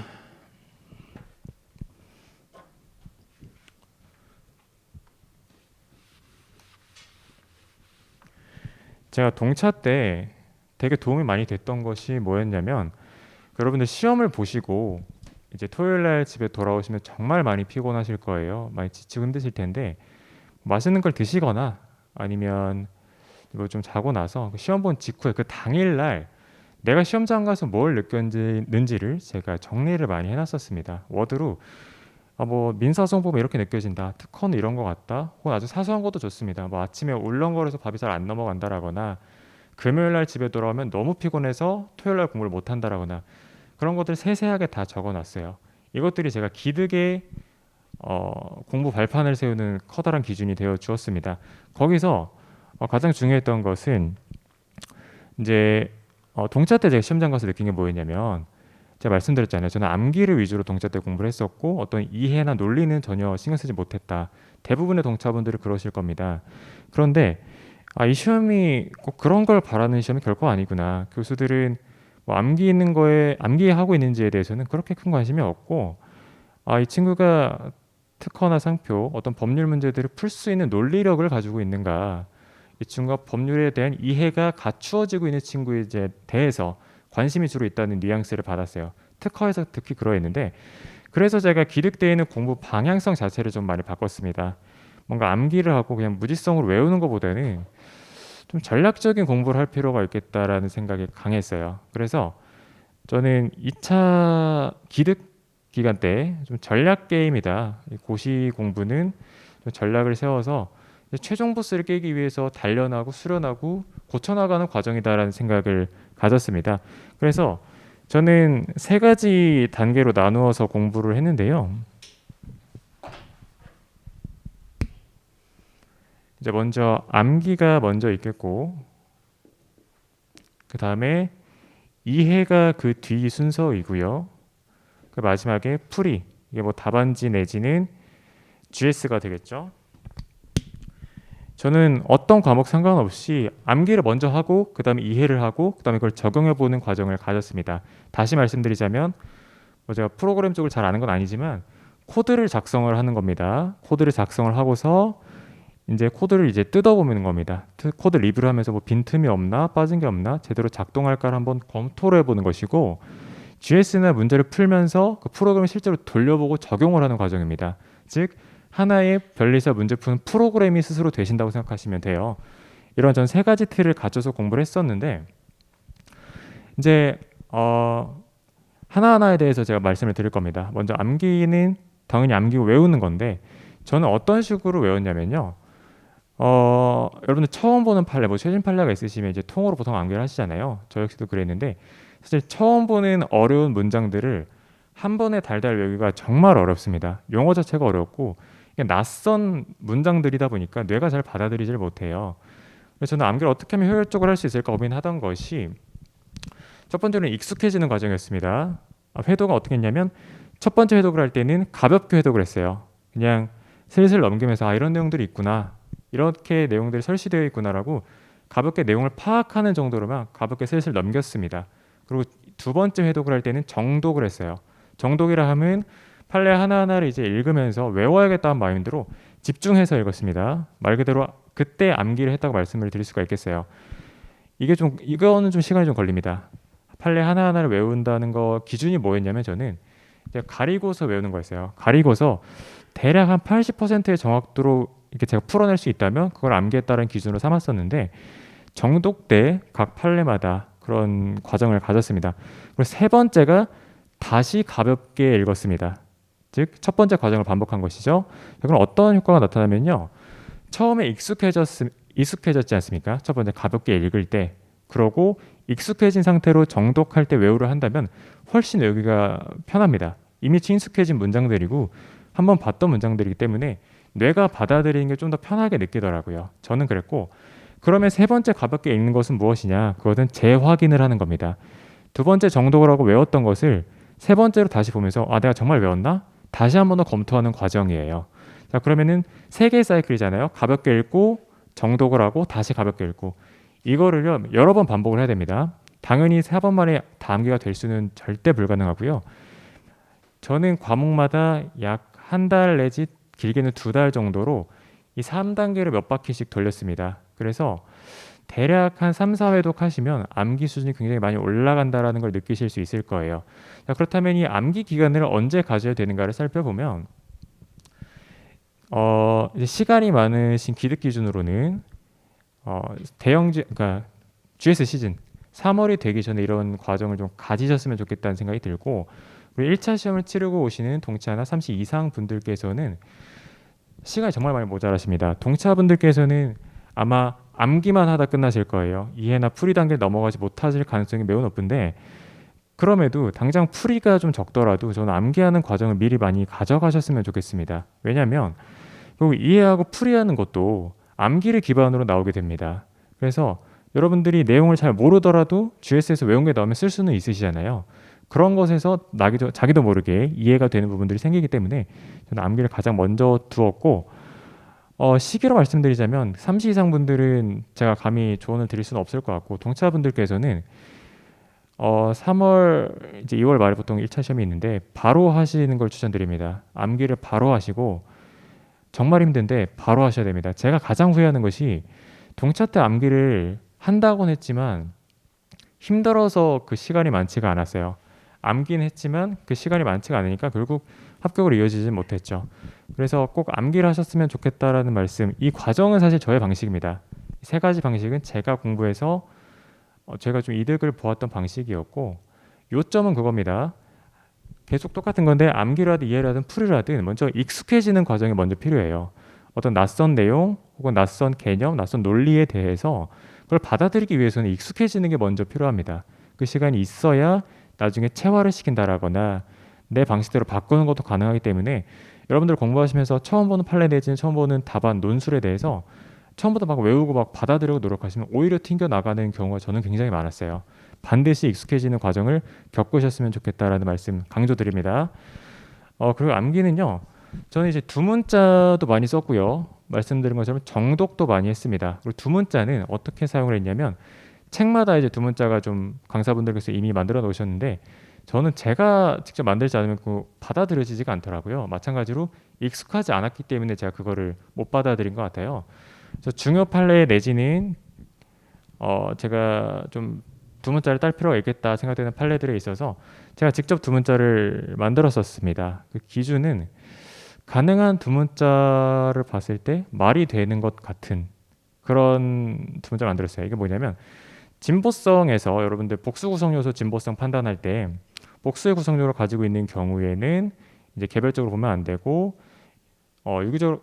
동차 때 되게 도움이 많이 됐던 것이 뭐였냐면 여러분들 시험을 보시고 이제 토요일 날 집에 돌아오시면 정말 많이 피곤하실 거예요. 많이 지치고 힘드실 텐데 맛있는 걸 드시거나 아니면 뭐 좀 자고 나서 시험 본 직후에 그 당일 날 내가 시험장 가서 뭘 느꼈는지를 제가 정리를 많이 해놨었습니다. 워드로 뭐 민사소송 보면 이렇게 느껴진다. 특허는 이런 것 같다. 혹은 아주 사소한 것도 좋습니다. 뭐 아침에 울렁거려서 밥이 잘 안 넘어간다라거나 금요일 날 집에 돌아오면 너무 피곤해서 토요일 날 공부를 못 한다라거나 그런 것들 세세하게 다 적어놨어요. 이것들이 제가 기득의 공부 발판을 세우는 커다란 기준이 되어 주었습니다. 거기서 가장 중요했던 것은 이제 동차 때 제가 시험장 가서 느낀 게 뭐였냐면 제가 말씀드렸잖아요. 저는 암기를 위주로 동차 때 공부를 했었고 어떤 이해나 논리는 전혀 신경 쓰지 못했다. 대부분의 동차분들이 그러실 겁니다. 그런데 이 시험이 꼭 그런 걸 바라는 시험이 결코 아니구나. 교수들은 뭐 암기하는 거에 암기하고 있는지에 대해서는 그렇게 큰 관심이 없고 이 친구가 특허나 상표 어떤 법률 문제들을 풀 수 있는 논리력을 가지고 있는가, 이 친구가 법률에 대한 이해가 갖추어지고 있는 친구에 대해서 관심이 주로 있다는 뉘앙스를 받았어요. 특허에서 특히 그러했는데 그래서 제가 기득대에는 공부 방향성 자체를 좀 많이 바꿨습니다. 뭔가 암기를 하고 그냥 무지성으로 외우는 것보다는 좀 전략적인 공부를 할 필요가 있겠다라는 생각이 강했어요. 그래서 저는 2차 기득 기간 때 좀 전략 게임이다. 고시 공부는 좀 전략을 세워서 최종 보스를 깨기 위해서 단련하고 수련하고 고쳐나가는 과정이다라는 생각을 가졌습니다. 그래서 저는 세 가지 단계로 나누어서 공부를 했는데요. 이제 먼저 암기가 먼저 있겠고 그 다음에 이해가 그 뒤 순서이고요. 그 마지막에 풀이, 이게 뭐 답안지 내지는 GS가 되겠죠. 저는 어떤 과목 상관없이 암기를 먼저 하고 그 다음에 이해를 하고 그 다음에 그걸 적용해보는 과정을 가졌습니다. 다시 말씀드리자면 뭐 제가 프로그램 쪽을 잘 아는 건 아니지만 코드를 작성을 하는 겁니다. 코드를 작성을 하고서 이제 코드를 이제 뜯어보는 겁니다. 코드 리뷰를 하면서 뭐 빈틈이 없나 빠진 게 없나 제대로 작동할까를 한번 검토를 해보는 것이고, GS나 문제를 풀면서 그 프로그램을 실제로 돌려보고 적용을 하는 과정입니다. 즉 하나의 변리사 문제 푸는 프로그램이 스스로 되신다고 생각하시면 돼요. 이런 전 세 가지 틀을 가져서 공부를 했었는데 이제 하나하나에 대해서 제가 말씀을 드릴 겁니다. 먼저 암기는 당연히 암기고 외우는 건데 저는 어떤 식으로 외웠냐면요. 여러분들 처음 보는 판례, 뭐 최신 판례가 있으시면 이제 통으로 보통 암기를 하시잖아요. 저 역시도 그랬는데 사실 처음 보는 어려운 문장들을 한 번에 달달 외우기가 정말 어렵습니다. 용어 자체가 어렵고 낯선 문장들이다 보니까 뇌가 잘 받아들이질 못해요. 그래서 저는 암기를 어떻게 하면 효율적으로 할 수 있을까 고민하던 것이 첫 번째는 익숙해지는 과정이었습니다. 회독은 어떻게 했냐면 첫 번째 회독을 할 때는 가볍게 회독을 했어요. 그냥 슬슬 넘기면서 이런 내용들이 있구나, 이렇게 내용들이 설치되어 있구나라고 가볍게 내용을 파악하는 정도로만 가볍게 슬슬 넘겼습니다. 그리고 두 번째 회독을 할 때는 정독을 했어요. 정독이라 하면 판례 하나하나를 이제 읽으면서 외워야겠다는 마인드로 집중해서 읽었습니다. 말 그대로 그때 암기를 했다고 말씀을 드릴 수가 있겠어요. 이거는 좀 시간이 좀 걸립니다. 판례 하나하나를 외운다는 거 기준이 뭐였냐면 저는 이제 가리고서 외우는 거였어요. 가리고서 대략 한 80%의 정확도로 이렇게 제가 풀어낼 수 있다면 그걸 암기했다는 기준으로 삼았었는데 정독 때 각 판례마다 그런 과정을 가졌습니다. 그리고 세 번째가 다시 가볍게 읽었습니다. 즉 첫 번째 과정을 반복한 것이죠. 그럼 어떤 효과가 나타나면요. 처음에 익숙해졌지 않습니까? 첫 번째 가볍게 읽을 때, 그러고 익숙해진 상태로 정독할 때 외우를 한다면 훨씬 외우기가 편합니다. 이미 친숙해진 문장들이고 한번 봤던 문장들이기 때문에 뇌가 받아들이는 게 좀 더 편하게 느끼더라고요. 저는 그랬고, 그러면 세 번째 가볍게 읽는 것은 무엇이냐? 그것은 재확인을 하는 겁니다. 두 번째 정독을 하고 외웠던 것을 세 번째로 다시 보면서 내가 정말 외웠나? 다시 한 번 더 검토하는 과정이에요. 자, 그러면은 세 개의 사이클이잖아요. 가볍게 읽고 정독을 하고 다시 가볍게 읽고, 이거를요 여러 번 반복을 해야 됩니다. 당연히 4번 만에 다 암기가 될 수는 절대 불가능하고요. 저는 과목마다 약 한 달 내지 길게는 2달 정도로 이 3단계를 몇 바퀴씩 돌렸습니다. 그래서 대략 한 3, 4회독 하시면 암기 수준이 굉장히 많이 올라간다라는 걸 느끼실 수 있을 거예요. 자, 그렇다면 이 암기 기간을 언제 가져야 되는가를 살펴보면 이제 시간이 많으신 기득 기준으로는 그러니까 GS 시즌 3월이 되기 전에 이런 과정을 좀 가지셨으면 좋겠다는 생각이 들고, 그리고 1차 시험을 치르고 오시는 동차나 30 이상 분들께서는 시간이 정말 많이 모자라십니다. 동차분들께서는 아마 암기만 하다 끝나실 거예요. 이해나 풀이 단계를 넘어가지 못하실 가능성이 매우 높은데, 그럼에도 당장 풀이가 좀 적더라도 저는 암기하는 과정을 미리 많이 가져가셨으면 좋겠습니다. 왜냐하면 그리고 이해하고 풀이하는 것도 암기를 기반으로 나오게 됩니다. 그래서 여러분들이 내용을 잘 모르더라도 GS에서 외운 게 나오면 쓸 수는 있으시잖아요. 그런 것에서 자기도 모르게 이해가 되는 부분들이 생기기 때문에 저는 암기를 가장 먼저 두었고, 시기로 말씀드리자면 30 이상 분들은 제가 감히 조언을 드릴 수는 없을 것 같고, 동차분들께서는 3월 이제 2월 말에 보통 1차 시험이 있는데 바로 하시는 걸 추천드립니다. 암기를 바로 하시고, 정말 힘든데 바로 하셔야 됩니다. 제가 가장 후회하는 것이 동차 때 암기를 한다곤 했지만 힘들어서 그 시간이 많지가 않았어요. 암기는 했지만 그 시간이 많지가 않으니까 결국 합격으로 이어지지 못했죠. 그래서 꼭 암기를 하셨으면 좋겠다라는 말씀. 이 과정은 사실 저의 방식입니다. 세 가지 방식은 제가 공부해서 제가 좀 이득을 보았던 방식이었고, 요점은 그겁니다. 계속 똑같은 건데 암기를 하든 이해를 하든 풀이를 하든 먼저 익숙해지는 과정이 먼저 필요해요. 어떤 낯선 내용 혹은 낯선 개념, 낯선 논리에 대해서 그걸 받아들이기 위해서는 익숙해지는 게 먼저 필요합니다. 그 시간이 있어야 나중에 체화를 시킨다라거나 내 방식대로 바꾸는 것도 가능하기 때문에, 여러분들 공부하시면서 처음 보는 판례 내지는 처음 보는 답안, 논술에 대해서 처음부터 막 외우고 막 받아들이고 노력하시면 오히려 튕겨 나가는 경우가 저는 굉장히 많았어요. 반드시 익숙해지는 과정을 겪으셨으면 좋겠다라는 말씀 강조드립니다. 그리고 암기는요, 저는 이제 두문자도 많이 썼고요. 말씀드린 것처럼 정독도 많이 했습니다. 그리고 두문자는 어떻게 사용을 했냐면, 책마다 이제 두문자가 좀 강사분들께서 이미 만들어 놓으셨는데, 저는 제가 직접 만들지 않으면 그 받아들여지지가 않더라고요. 마찬가지로 익숙하지 않았기 때문에 제가 그거를 못 받아들인 것 같아요. 그래서 중요 판례 내지는 제가 좀 두문자를 딸 필요가 있겠다 생각되는 판례들에 있어서 제가 직접 두문자를 만들었었습니다. 그 기준은 가능한 두문자를 봤을 때 말이 되는 것 같은 그런 두문자를 만들었어요. 이게 뭐냐면, 진보성에서 여러분들 복수 구성 요소 진보성 판단할 때 복수의 구성력을 가지고 있는 경우에는 이제 개별적으로 보면 안 되고,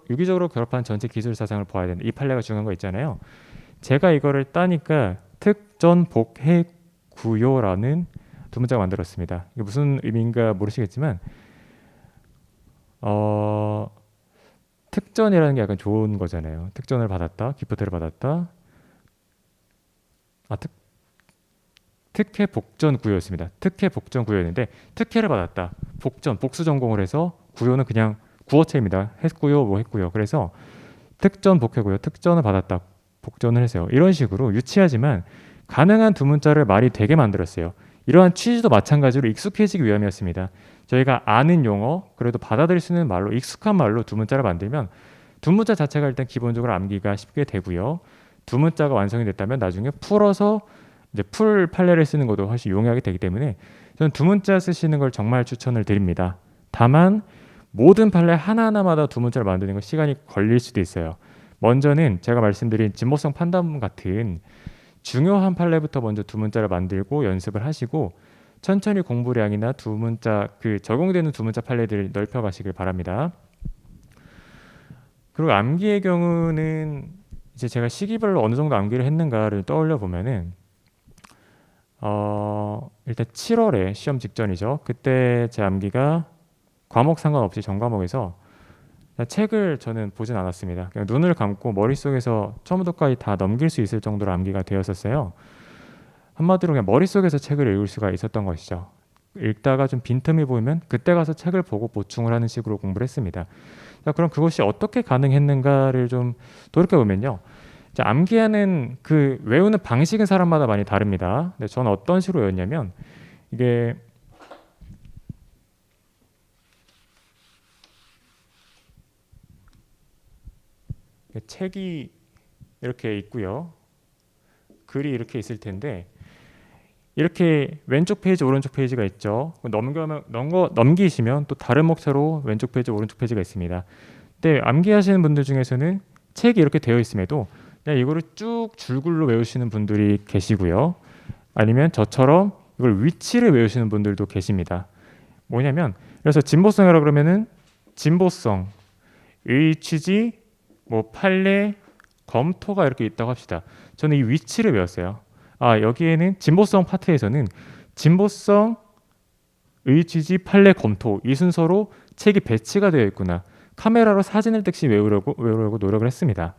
유기적으로 결합한 전체 기술 사상을 봐야 된다. 이 판례가 중요한 거 있잖아요. 제가 이거를 따니까 특전 복해 구요라는 두 문자가 만들었습니다. 이게 무슨 의미인가 모르시겠지만, 특전이라는 게 약간 좋은 거잖아요. 특전을 받았다, 기프트를 받았다. 특혜 복전 구요였습니다. 특혜 복전 구요였는데 특혜를 받았다. 복전, 복수 전공을 해서, 구요는 그냥 구어체입니다. 했고요, 뭐 했고요. 그래서 특전 복해고요. 특전을 받았다. 복전을 했어요. 이런 식으로 유치하지만 가능한 두 문자를 말이 되게 만들었어요. 이러한 취지도 마찬가지로 익숙해지기 위함이었습니다. 저희가 아는 용어, 그래도 받아들일 수 있는 말로, 익숙한 말로 두 문자를 만들면 두 문자 자체가 일단 기본적으로 암기가 쉽게 되고요. 두 문자가 완성이 됐다면 나중에 풀어서 이제 풀 판례를 쓰는 것도 훨씬 용이하게 되기 때문에 저는 두 문자 쓰시는 걸 정말 추천을 드립니다. 다만 모든 판례 하나하나마다 두 문자를 만드는 건 시간이 걸릴 수도 있어요. 먼저는 제가 말씀드린 진보성 판단 같은 중요한 판례부터 먼저 두 문자를 만들고 연습을 하시고, 천천히 공부량이나 두 문자 적용되는 두 문자 판례들을 넓혀가시길 바랍니다. 그리고 암기의 경우는 이제 제가 시기별로 어느 정도 암기를 했는가를 떠올려 보면은 일단 7월에 시험 직전이죠. 그때 제 암기가 과목 상관없이 전 과목에서 책을 저는 보진 않았습니다. 그냥 눈을 감고 머릿속에서 처음부터까지 다 넘길 수 있을 정도로 암기가 되었었어요. 한마디로 그냥 머릿속에서 책을 읽을 수가 있었던 것이죠. 읽다가 좀 빈틈이 보이면 그때 가서 책을 보고 보충을 하는 식으로 공부를 했습니다. 자, 그럼 그것이 어떻게 가능했는가를 좀 돌이켜보면요. 자, 암기하는 그 외우는 방식은 사람마다 많이 다릅니다. 근데 저는 어떤 식으로 외웠냐면 이게 책이 이렇게 있고요. 글이 이렇게 있을 텐데 이렇게 왼쪽 페이지, 오른쪽 페이지가 있죠. 넘기시면 또 다른 목차로 왼쪽 페이지, 오른쪽 페이지가 있습니다. 근데 암기하시는 분들 중에서는 책이 이렇게 되어 있음에도 그냥 이거를 쭉 줄글로 외우시는 분들이 계시고요. 아니면 저처럼 이걸 위치를 외우시는 분들도 계십니다. 뭐냐면 그래서 진보성이라 그러면은 진보성, 의취지, 뭐 판례, 검토가 이렇게 있다고 합시다. 저는 이 위치를 외웠어요. 아, 여기에는 진보성 파트에서는 진보성, 의취지, 판례, 검토 이 순서로 책이 배치가 되어 있구나. 카메라로 사진을 찍시 외우려고 노력을 했습니다.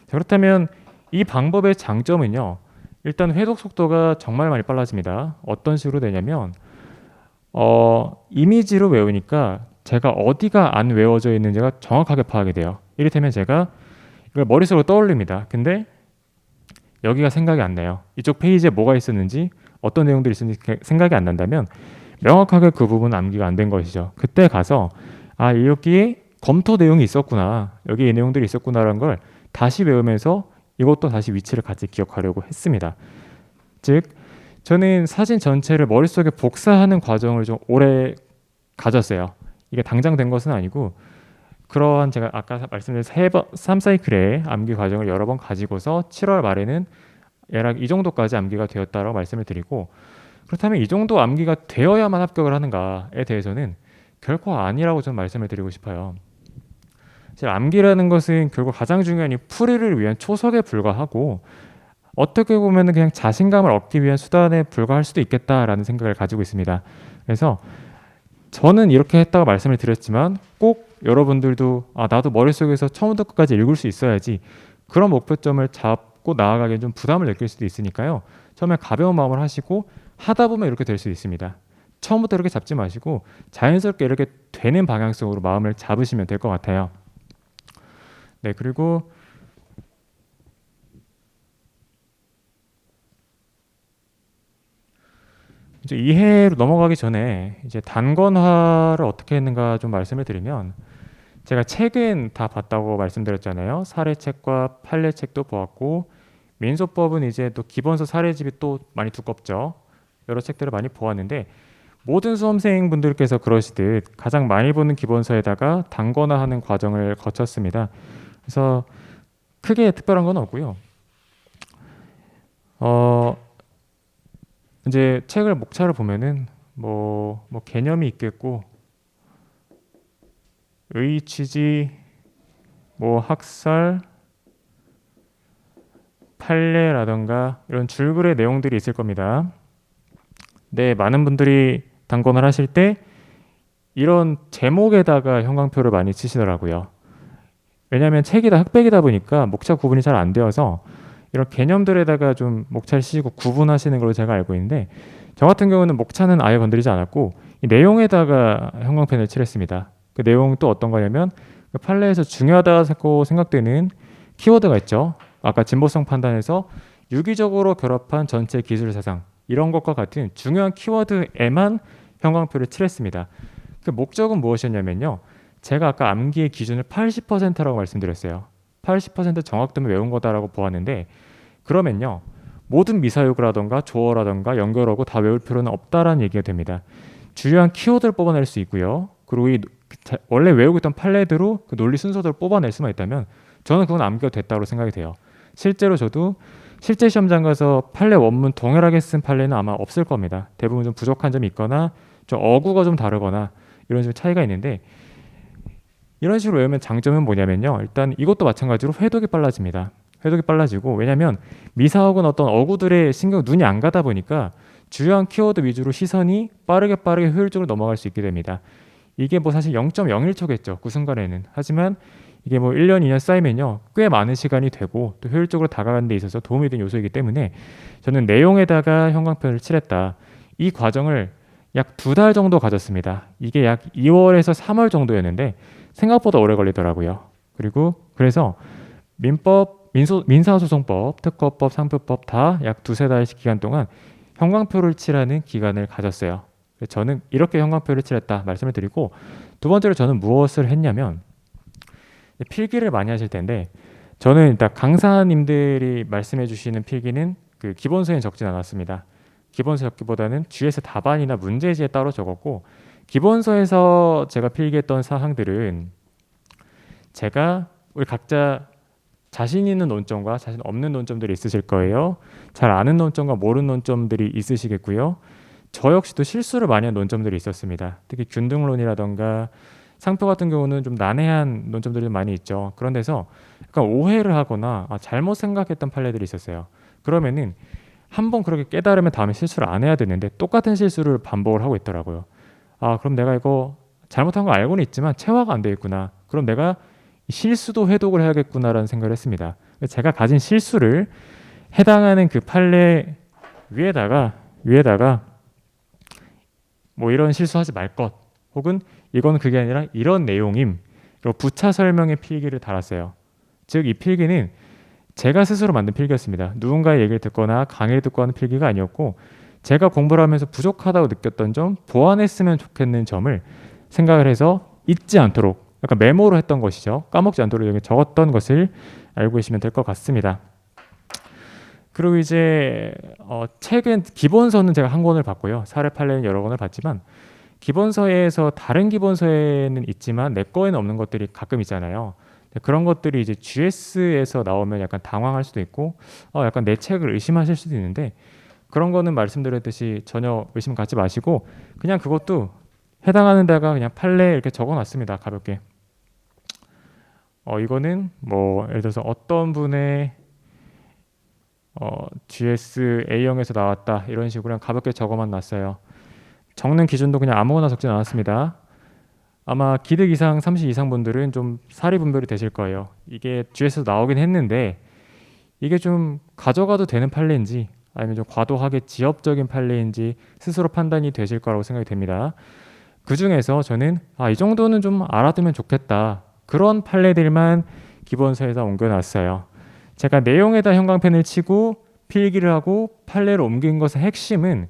자, 그렇다면 이 방법의 장점은요. 일단 회독 속도가 정말 많이 빨라집니다. 어떤 식으로 되냐면 이미지로 외우니까 제가 어디가 안 외워져 있는지가 정확하게 파악이 돼요. 이를테면 제가 이걸 머릿속으로 떠올립니다. 근데 여기가 생각이 안 나요. 이쪽 페이지에 뭐가 있었는지 어떤 내용들이 있었는지 생각이 안 난다면 명확하게 그 부분 암기가 안 된 것이죠. 그때 가서 아, 여기에 검토 내용이 있었구나. 여기 이 내용들이 있었구나라는 걸 다시 외우면서 이것도 다시 위치를 같이 기억하려고 했습니다. 즉 저는 사진 전체를 머릿속에 복사하는 과정을 좀 오래 가졌어요. 이게 당장 된 것은 아니고 그러한 제가 아까 말씀드린 3사이클의 암기 과정을 여러 번 가지고서 7월 말에는 대략 이 정도까지 암기가 되었다고 말씀을 드리고 그렇다면 이 정도 암기가 되어야만 합격을 하는가에 대해서는 결코 아니라고 좀 말씀을 드리고 싶어요. 암기라는 것은 결국 가장 중요한 이 풀이를 위한 초석에 불과하고 어떻게 보면 그냥 자신감을 얻기 위한 수단에 불과할 수도 있겠다라는 생각을 가지고 있습니다. 그래서 저는 이렇게 했다고 말씀을 드렸지만 꼭 여러분들도 아, 나도 머릿속에서 처음부터 끝까지 읽을 수 있어야지 그런 목표점을 잡고 나아가기엔 좀 부담을 느낄 수도 있으니까요. 처음에 가벼운 마음을 하시고 하다 보면 이렇게 될 수 있습니다. 처음부터 이렇게 잡지 마시고 자연스럽게 이렇게 되는 방향성으로 마음을 잡으시면 될 것 같아요. 네, 그리고 이제 이해로 넘어가기 전에 이제 단권화를 어떻게 했는가 좀 말씀을 드리면 제가 책은 다 봤다고 말씀드렸잖아요. 사례책과 판례책도 보았고 민소법은 이제 또 기본서 사례집이 또 많이 두껍죠. 여러 책들을 많이 보았는데 모든 수험생분들께서 그러시듯 가장 많이 보는 기본서에다가 단권화하는 과정을 거쳤습니다. 그래서 크게 특별한 건 없고요. 이제 책을 목차를 보면은 뭐 개념이 있겠고 의취지, 뭐 학설, 판례라던가 이런 줄글의 내용들이 있을 겁니다. 네, 많은 분들이 단권을 하실 때 이런 제목에다가 형광표를 많이 치시더라고요. 왜냐하면 책이 다 흑백이다 보니까 목차 구분이 잘 안 되어서 이런 개념들에다가 좀 목차를 씌고 구분하시는 걸로 제가 알고 있는데 저 같은 경우는 목차는 아예 건드리지 않았고 이 내용에다가 형광펜을 칠했습니다. 그 내용은 또 어떤 거냐면 그 판례에서 중요하다고 생각되는 키워드가 있죠. 아까 진보성 판단에서 유기적으로 결합한 전체 기술 사상 이런 것과 같은 중요한 키워드에만 형광표를 칠했습니다. 그 목적은 무엇이었냐면요. 제가 아까 암기의 기준을 80%라고 말씀드렸어요. 80% 정확도면 외운 거다라고 보았는데 그러면요. 모든 미사역이라던가 조어라던가 연결어고 다 외울 필요는 없다라는 얘기가 됩니다. 주요한 키워드를 뽑아낼 수 있고요. 그리고 원래 외우고 있던 판례대로 그 논리 순서대로 뽑아낼 수만 있다면 저는 그건 암기가 됐다고 생각이 돼요. 실제로 저도 실제 시험장 가서 판례 원문 동일하게 쓴 판례는 아마 없을 겁니다. 대부분 좀 부족한 점이 있거나 좀 어구가 좀 다르거나 이런 좀 차이가 있는데 이런 식으로 외우면 장점은 뭐냐면요. 일단 이것도 마찬가지로 회독이 빨라집니다. 회독이 빨라지고 왜냐하면 미사학은 어떤 어구들의 눈이 안 가다 보니까 주요한 키워드 위주로 시선이 빠르게 효율적으로 넘어갈 수 있게 됩니다. 이게 뭐 사실 0.01초겠죠. 그 순간에는. 하지만 이게 뭐 1년, 2년 쌓이면요. 꽤 많은 시간이 되고 또 효율적으로 다가가는 데 있어서 도움이 되는 요소이기 때문에 저는 내용에다가 형광펜을 칠했다. 이 과정을 약 2달 정도 가졌습니다. 이게 약 2월에서 3월 정도였는데 생각보다 오래 걸리더라고요. 그래서 민법 민사소송법, 특허법, 상표법 다 약 두세 달씩 기간 동안 형광표를 칠하는 기간을 가졌어요. 저는 이렇게 형광표를 칠했다 말씀을 드리고, 두 번째로 저는 무엇을 했냐면, 필기를 많이 하실 텐데 저는 일단 강사님들이 말씀해 주시는 필기는 그 기본서에 적진 않았습니다. 기본서 적기보다는 GS 답안이나 문제지에 따로 적었고, 기본서에서 제가 필기했던 사항들은 제가 우리 각자 자신 있는 논점과 자신 없는 논점들이 있으실 거예요. 잘 아는 논점과 모르는 논점들이 있으시겠고요. 저 역시도 실수를 많이 한 논점들이 있었습니다. 특히 균등론이라던가 상표 같은 경우는 좀 난해한 논점들이 많이 있죠. 그런 데서 약간 오해를 하거나 잘못 생각했던 판례들이 있었어요. 그러면은 한번 그렇게 깨달으면 다음에 실수를 안 해야 되는데 똑같은 실수를 반복을 하고 있더라고요. 그럼 내가 이거 잘못한 거 알고는 있지만 체화가 안 돼 있구나. 그럼 내가 실수도 회독을 해야겠구나라는 생각을 했습니다. 제가 가진 실수를 해당하는 그 판례 위에다가 뭐 이런 실수하지 말 것, 혹은 이건 그게 아니라 이런 내용임, 부차 설명의 필기를 달았어요. 즉 이 필기는 제가 스스로 만든 필기였습니다. 누군가의 얘기를 듣거나 강의를 듣고 하는 필기가 아니었고, 제가 공부를 하면서 부족하다고 느꼈던 점, 보완했으면 좋겠는 점을 생각을 해서 잊지 않도록 약간 메모로 했던 것이죠. 까먹지 않도록 여기 적었던 것을 알고 계시면 될 것 같습니다. 그리고 이제 책은 기본서는 제가 한 권을 봤고요. 사례 판례는 여러 권을 봤지만, 기본서에서 다른 기본서에는 있지만 내 거에는 없는 것들이 가끔 있잖아요. 그런 것들이 이제 GS에서 나오면 약간 당황할 수도 있고 약간 내 책을 의심하실 수도 있는데, 그런 거는 말씀드렸듯이 전혀 의심 갖지 마시고 그냥 그것도 해당하는 데가 그냥 판례 이렇게 적어놨습니다. 가볍게. 이거는 뭐 예를 들어서 어떤 분의 GS A형에서 나왔다 이런 식으로 그냥 가볍게 적어만 놨어요. 적는 기준도 그냥 아무거나 적진 않았습니다. 아마 기득 이상 30 이상 분들은 좀 사리 분별이 되실 거예요. 이게 GS에서 나오긴 했는데 이게 좀 가져가도 되는 판례인지 아니면 좀 과도하게 지엽적인 판례인지 스스로 판단이 되실 거라고 생각이 됩니다. 그 중에서 저는 이 정도는 좀 알아두면 좋겠다, 그런 판례들만 기본서에다 옮겨놨어요. 제가 내용에다 형광펜을 치고 필기를 하고 판례를 옮긴 것의 핵심은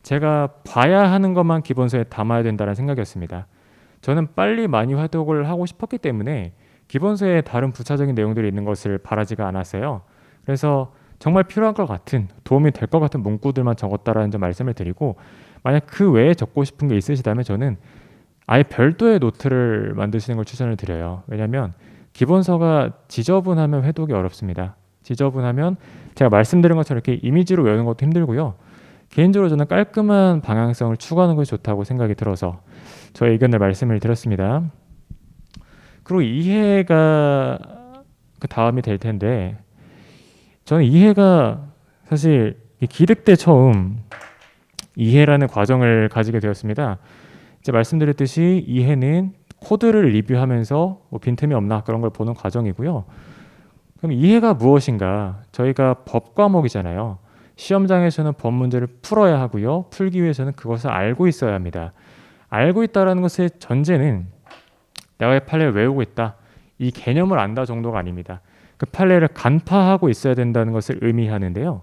제가 봐야 하는 것만 기본서에 담아야 된다는 생각이었습니다. 저는 빨리 많이 회독을 하고 싶었기 때문에 기본서에 다른 부차적인 내용들이 있는 것을 바라지가 않았어요. 그래서 정말 필요한 것 같은, 도움이 될 것 같은 문구들만 적었다라는 점 말씀을 드리고, 만약 그 외에 적고 싶은 게 있으시다면 저는 아예 별도의 노트를 만드시는 걸 추천을 드려요. 왜냐하면 기본서가 지저분하면 회독이 어렵습니다. 지저분하면 제가 말씀드린 것처럼 이렇게 이미지로 외우는 것도 힘들고요. 개인적으로 저는 깔끔한 방향성을 추구하는 것이 좋다고 생각이 들어서 저의 의견을 말씀을 드렸습니다. 그리고 이해가 그 다음이 될 텐데, 저는 이해가 사실 기득 때 처음 이해라는 과정을 가지게 되었습니다. 이제 말씀드렸듯이 이해는 코드를 리뷰하면서 뭐 빈틈이 없나 그런 걸 보는 과정이고요. 그럼 이해가 무엇인가? 저희가 법 과목이잖아요. 시험장에서는 법 문제를 풀어야 하고요. 풀기 위해서는 그것을 알고 있어야 합니다. 알고 있다는 것의 전제는 내가 이 판례를 외우고 있다, 이 개념을 안다 정도가 아닙니다. 그 판례를 간파하고 있어야 된다는 것을 의미하는데요.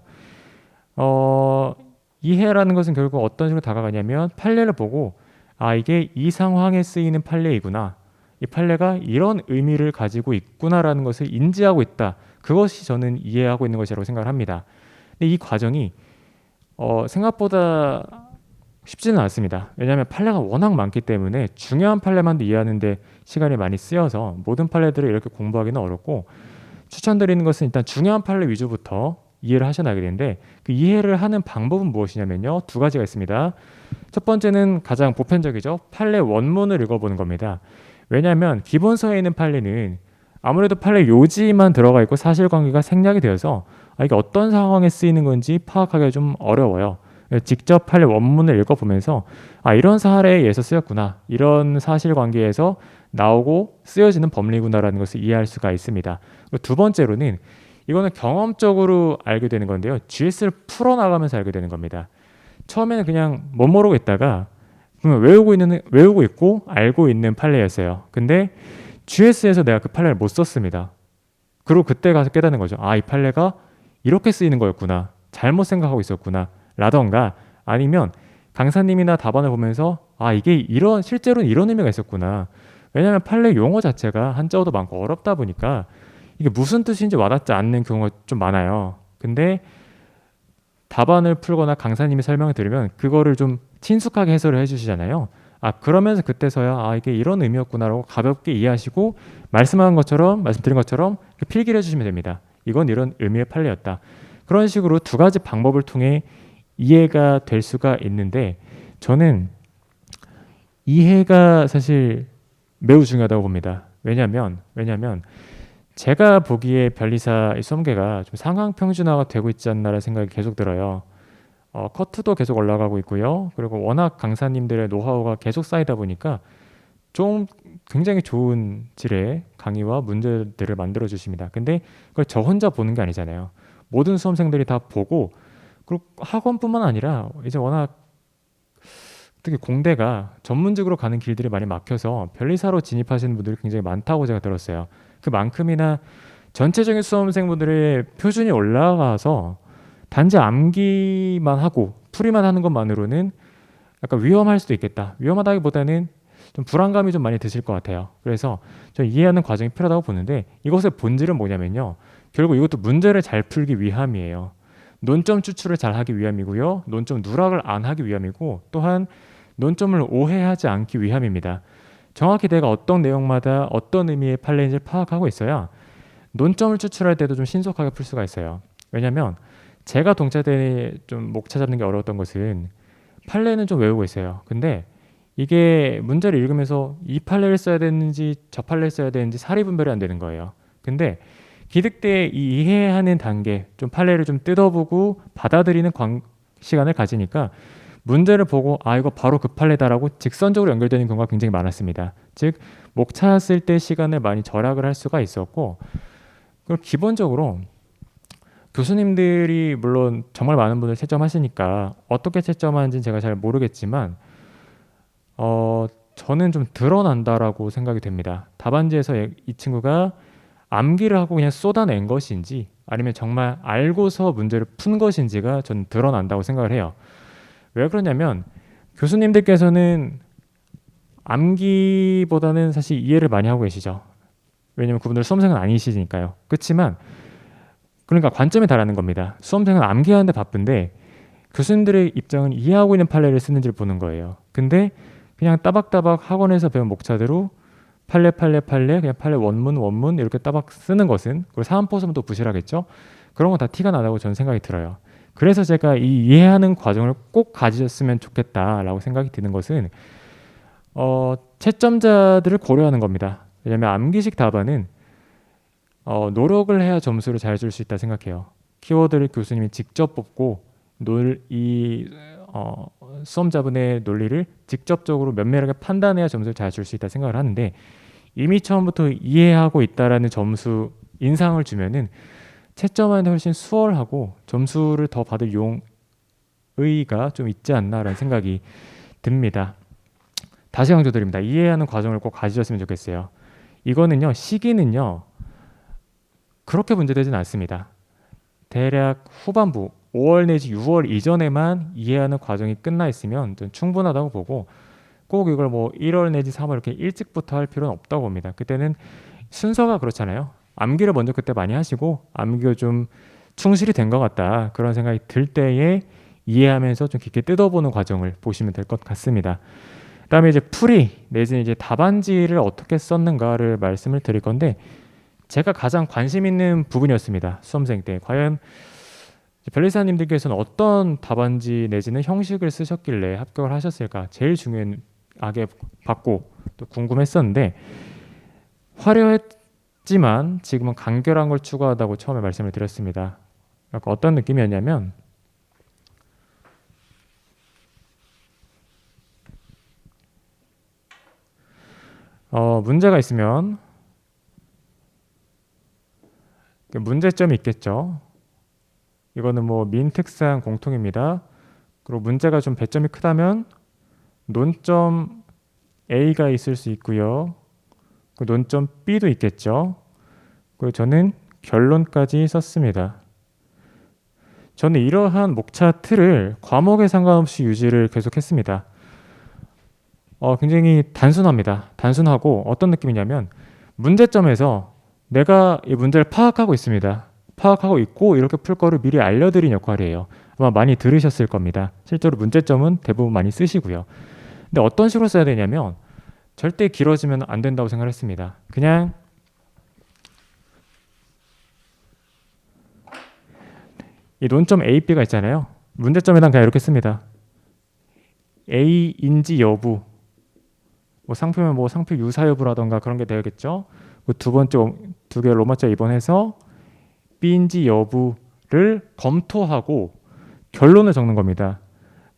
이해라는 것은 결국 어떤 식으로 다가가냐면, 판례를 보고 이게 이 상황에 쓰이는 판례이구나, 이 판례가 이런 의미를 가지고 있구나라는 것을 인지하고 있다, 그것이 저는 이해하고 있는 것이라고 생각을 합니다. 근데 이 과정이 생각보다 쉽지는 않습니다. 왜냐하면 판례가 워낙 많기 때문에 중요한 판례만 이해하는데 시간이 많이 쓰여서 모든 판례들을 이렇게 공부하기는 어렵고, 추천드리는 것은 일단 중요한 판례 위주부터 이해를 하셔나가야 되는데, 그 이해를 하는 방법은 무엇이냐면요, 두 가지가 있습니다. 첫 번째는 가장 보편적이죠. 판례 원문을 읽어보는 겁니다. 왜냐하면 기본서에 있는 판례는 아무래도 판례 요지만 들어가 있고 사실관계가 생략이 되어서 이게 어떤 상황에 쓰이는 건지 파악하기가 좀 어려워요. 직접 판례 원문을 읽어보면서 이런 사례에서 쓰였구나, 이런 사실관계에서 나오고 쓰여지는 법리구나라는 것을 이해할 수가 있습니다. 두 번째로는 이거는 경험적으로 알게 되는 건데요. GS를 풀어나가면서 알게 되는 겁니다. 처음에는 그냥 못 모르고 있다가 외우고 있고 알고 있는 판례였어요. 근데 GS에서 내가 그 판례를 못 썼습니다. 그리고 그때 가서 깨닫는 거죠. 아, 이 판례가 이렇게 쓰이는 거였구나. 잘못 생각하고 있었구나. 라던가 아니면 강사님이나 답안을 보면서 아, 이게 이런 실제로는 이런 의미가 있었구나. 왜냐하면 판례 용어 자체가 한자어도 많고 어렵다 보니까 이게 무슨 뜻인지 와닿지 않는 경우가 좀 많아요. 근데 답안을 풀거나 강사님이 설명을 들으면 그거를 좀 친숙하게 해설을 해주시잖아요. 아, 그러면서 그때서야 아, 이게 이런 의미였구나라고 가볍게 이해하시고 말씀드린 것처럼 필기를 해주시면 됩니다. 이건 이런 의미의 판례였다. 그런 식으로 두 가지 방법을 통해 이해가 될 수가 있는데 저는 이해가 사실 매우 중요하다고 봅니다. 왜냐하면 제가 보기에 변리사 수험계가 좀 상향 평준화가 되고 있지 않나라는 생각이 계속 들어요. 커트도 계속 올라가고 있고요. 그리고 워낙 강사님들의 노하우가 계속 쌓이다 보니까 좀 굉장히 좋은 질의 강의와 문제들을 만들어 주십니다. 근데 그걸 저 혼자 보는 게 아니잖아요. 모든 수험생들이 다 보고 그리고 학원뿐만 아니라 이제 워낙 특히 공대가 전문직으로 가는 길들이 많이 막혀서 변리사로 진입하시는 분들이 굉장히 많다고 제가 들었어요. 그만큼이나 전체적인 수험생분들의 표준이 올라가서 단지 암기만 하고 풀이만 하는 것만으로는 약간 위험할 수도 있겠다. 위험하다기보다는 좀 불안감이 좀 많이 드실 것 같아요. 그래서 저 이해하는 과정이 필요하다고 보는데 이것의 본질은 뭐냐면요. 결국 이것도 문제를 잘 풀기 위함이에요. 논점 추출을 잘 하기 위함이고요. 논점 누락을 안 하기 위함이고 또한 논점을 오해하지 않기 위함입니다. 정확히 내가 어떤 내용마다 어떤 의미의 판례인지를 파악하고 있어야 논점을 추출할 때도 좀 신속하게 풀 수가 있어요. 왜냐하면 제가 동차대에 좀 목차 잡는 게 어려웠던 것은 판례는 좀 외우고 있어요. 근데 이게 문제를 읽으면서 이 판례를 써야 되는지 저 판례를 써야 되는지 사리 분별이 안 되는 거예요. 근데 기득 때 이 이해하는 단계, 좀 판례를 좀 뜯어보고 받아들이는 시간을 가지니까 문제를 보고 아, 이거 바로 그 판례다라고 직선적으로 연결되는 경우가 굉장히 많았습니다. 즉 목차 쓸 때 시간을 많이 절약을 할 수가 있었고 그리고 기본적으로 교수님들이 물론 정말 많은 분을 채점하시니까 어떻게 채점하는지는 제가 잘 모르겠지만 저는 좀 드러난다라고 생각이 됩니다. 답안지에서 이 친구가 암기를 하고 그냥 쏟아낸 것인지 아니면 정말 알고서 문제를 푼 것인지가 저는 드러난다고 생각을 해요. 왜 그러냐면 교수님들께서는 암기보다는 사실 이해를 많이 하고 계시죠. 왜냐면 그분들 수험생은 아니시니까요. 그렇지만 그러니까 관점에 달하는 겁니다. 수험생은 암기하는데 바쁜데 교수님들의 입장은 이해하고 있는 판례를 쓰는지를 보는 거예요. 근데 그냥 따박따박 학원에서 배운 목차대로 판례 그냥 판례 원문 이렇게 따박 쓰는 것은 그리고 사안포서면 또 부실하겠죠. 그런 건 다 티가 나다고 저는 생각이 들어요. 그래서 제가 이 이해하는 과정을 꼭 가지셨으면 좋겠다라고 생각이 드는 것은 채점자들을 고려하는 겁니다. 왜냐하면 암기식 답안은 노력을 해야 점수를 잘 줄 수 있다 생각해요. 키워드를 교수님이 직접 뽑고 수험자분의 논리를 직접적으로 면밀하게 판단해야 점수를 잘 줄 수 있다 생각을 하는데 이미 처음부터 이해하고 있다라는 점수 인상을 주면은 채점하는데 훨씬 수월하고 점수를 더 받을 용의가 좀 있지 않나라는 생각이 듭니다. 다시 강조드립니다. 이해하는 과정을 꼭 가지셨으면 좋겠어요. 이거는요, 시기는요 그렇게 문제되진 않습니다. 대략 후반부 5월 내지 6월 이전에만 이해하는 과정이 끝나 있으면 좀 충분하다고 보고 꼭 이걸 뭐 1월 내지 3월 이렇게 일찍부터 할 필요는 없다고 봅니다. 그때는 순서가 그렇잖아요. 암기를 먼저 그때 많이 하시고 암기가 좀 충실이 된 것 같다 그런 생각이 들 때에 이해하면서 좀 깊게 뜯어보는 과정을 보시면 될 것 같습니다. 그다음에 이제 풀이 내지는 이제 답안지를 어떻게 썼는가를 말씀을 드릴 건데 제가 가장 관심 있는 부분이었습니다. 수험생 때 과연 변리사님들께서는 어떤 답안지 내지는 형식을 쓰셨길래 합격을 하셨을까 제일 중요하게 봤고 또 궁금했었는데 화려했지만 지금은 간결한 걸 추구하다고 처음에 말씀을 드렸습니다. 어떤 느낌이었냐면 문제가 있으면 문제점이 있겠죠. 이거는 뭐 민특상 공통입니다. 그리고 문제가 좀 배점이 크다면 논점 A가 있을 수 있고요. 그 논점 B도 있겠죠. 그리고 저는 결론까지 썼습니다. 저는 이러한 목차 틀을 과목에 상관없이 유지를 계속했습니다. 굉장히 단순합니다. 단순하고 어떤 느낌이냐면 문제점에서 내가 이 문제를 파악하고 있습니다. 파악하고 있고 이렇게 풀 거를 미리 알려드린 역할이에요. 아마 많이 들으셨을 겁니다. 실제로 문제점은 대부분 많이 쓰시고요. 근데 어떤 식으로 써야 되냐면 절대 길어지면 안 된다고 생각했습니다. 그냥 이 논점 A, B가 있잖아요. 문제점에다 그냥 이렇게 씁니다. A인지 여부, 뭐 상표면 뭐 상표 유사 여부라던가 그런 게 되겠죠. 그 두 번째 두 개 로마자 입원해서 B인지 여부를 검토하고 결론을 적는 겁니다.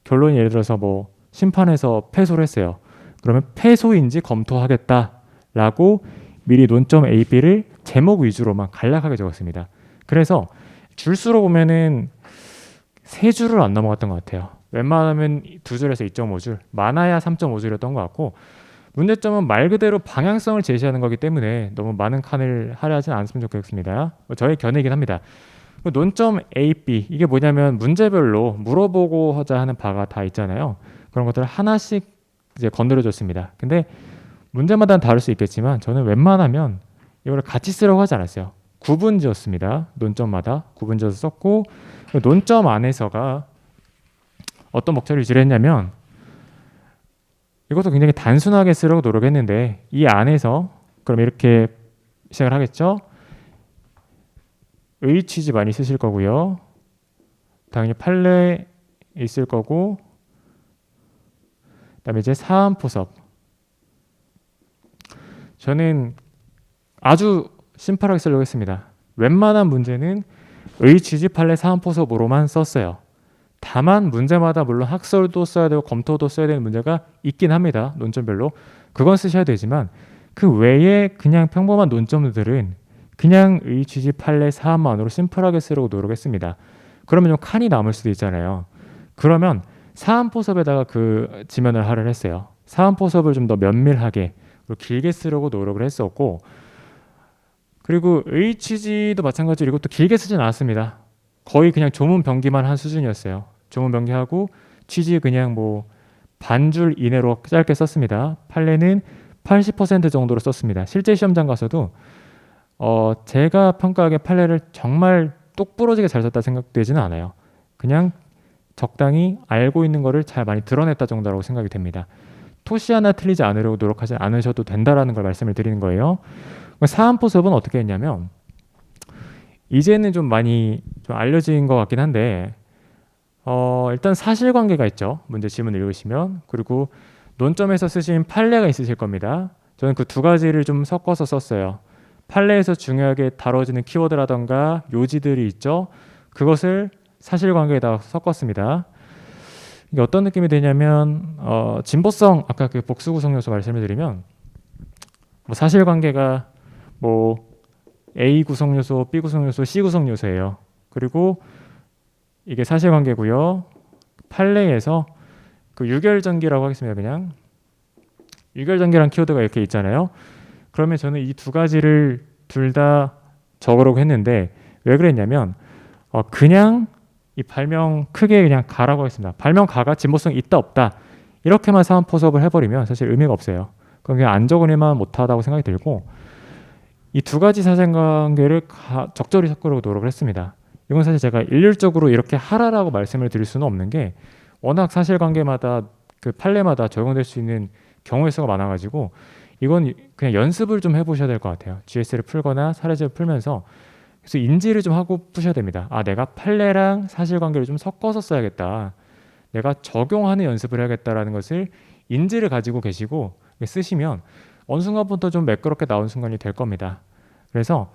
결론이 예를 들어서 뭐 심판에서 패소를 했어요. 그러면 패소인지 검토하겠다라고 미리 논점 A, B를 제목 위주로만 간략하게 적었습니다. 그래서 줄수로 보면은 3줄을 안 넘어갔던 것 같아요. 웬만하면 2줄에서 2.5줄, 많아야 3.5줄이었던 것 같고 문제점은 말 그대로 방향성을 제시하는 거기 때문에 너무 많은 칸을 할애하지 않았으면 좋겠습니다. 저의 견해이긴 합니다. 논점 A, B 이게 뭐냐면 문제별로 물어보고자 하는 바가 다 있잖아요. 그런 것들을 하나씩 이제 건드려줬습니다. 근데 문제마다는 다를 수 있겠지만 저는 웬만하면 이걸 같이 쓰려고 하지 않았어요. 구분지었습니다. 논점마다 구분지어서 썼고 논점 안에서가 어떤 목차를 유지를 했냐면 이것도 굉장히 단순하게 쓰려고 노력했는데 이 안에서 그럼 이렇게 시작을 하겠죠. 의 취지 많이 쓰실 거고요. 당연히 판례 있을 거고 그다음에 이제 사안포섭. 저는 아주 심플하게 쓰려고 했습니다. 웬만한 문제는 의 취지 판례 사안포섭으로만 썼어요. 다만 문제마다 물론 학설도 써야 되고 검토도 써야 되는 문제가 있긴 합니다. 논점별로. 그건 쓰셔야 되지만 그 외에 그냥 평범한 논점들은 그냥 의 취지 판례 사안만으로 심플하게 쓰려고 노력했습니다. 그러면 좀 칸이 남을 수도 있잖아요. 그러면 사안포섭에다가 그 지면을 할애했어요. 사안포섭을 좀 더 면밀하게 그리고 길게 쓰려고 노력을 했었고 그리고 의 취지도 마찬가지로 이것도 길게 쓰진 않았습니다. 거의 그냥 조문 병기만 한 수준이었어요. 조문 병기하고 취지 그냥 뭐 반줄 이내로 짧게 썼습니다. 판례는 80% 정도로 썼습니다. 실제 시험장 가서도 제가 평가하기에 판례를 정말 똑부러지게 잘 썼다 생각되지는 않아요. 그냥 적당히 알고 있는 거를 잘 많이 드러냈다 정도라고 생각이 됩니다. 토시 하나 틀리지 않으려고 노력하지 않으셔도 된다라는 걸 말씀을 드리는 거예요. 사안포섭은 어떻게 했냐면 이제는 좀 많이 좀 알려진 것 같긴 한데 일단 사실관계가 있죠. 문제 지문 읽으시면. 그리고 논점에서 쓰신 판례가 있으실 겁니다. 저는 그 두 가지를 좀 섞어서 썼어요. 판례에서 중요하게 다뤄지는 키워드라던가 요지들이 있죠. 그것을 사실관계에다 섞었습니다. 이게 어떤 느낌이 되냐면 진보성 아까 그 복수구성 요소 말씀을 드리면 뭐 사실관계가 뭐 A 구성 요소, B 구성 요소, C 구성 요소예요. 그리고 이게 사실관계고요. 판례에서 그 유결전기라고 하겠습니다. 그냥 유결전기라는 키워드가 이렇게 있잖아요. 그러면 저는 이 두 가지를 둘 다 적으려고 했는데 왜 그랬냐면 그냥 이 발명 크게 그냥 가라고 했습니다. 발명 가가 진보성 있다 없다 이렇게만 사안포섭을 해버리면 사실 의미가 없어요. 그건 그냥 안 적으려면 못하다고 생각이 들고 이 두 가지 사실관계를 적절히 섞으려고 노력을 했습니다. 이건 사실 제가 일률적으로 이렇게 하라라고 말씀을 드릴 수는 없는 게 워낙 사실관계마다 그 판례마다 적용될 수 있는 경우의 수가 많아가지고 이건 그냥 연습을 좀 해보셔야 될 것 같아요. GS를 풀거나 사례집을 풀면서 그래서 인지를 좀 하고 푸셔야 됩니다. 내가 판례랑 사실관계를 좀 섞어서 써야겠다. 내가 적용하는 연습을 해야겠다라는 것을 인지를 가지고 계시고 쓰시면 어느 순간부터 좀 매끄럽게 나온 순간이 될 겁니다. 그래서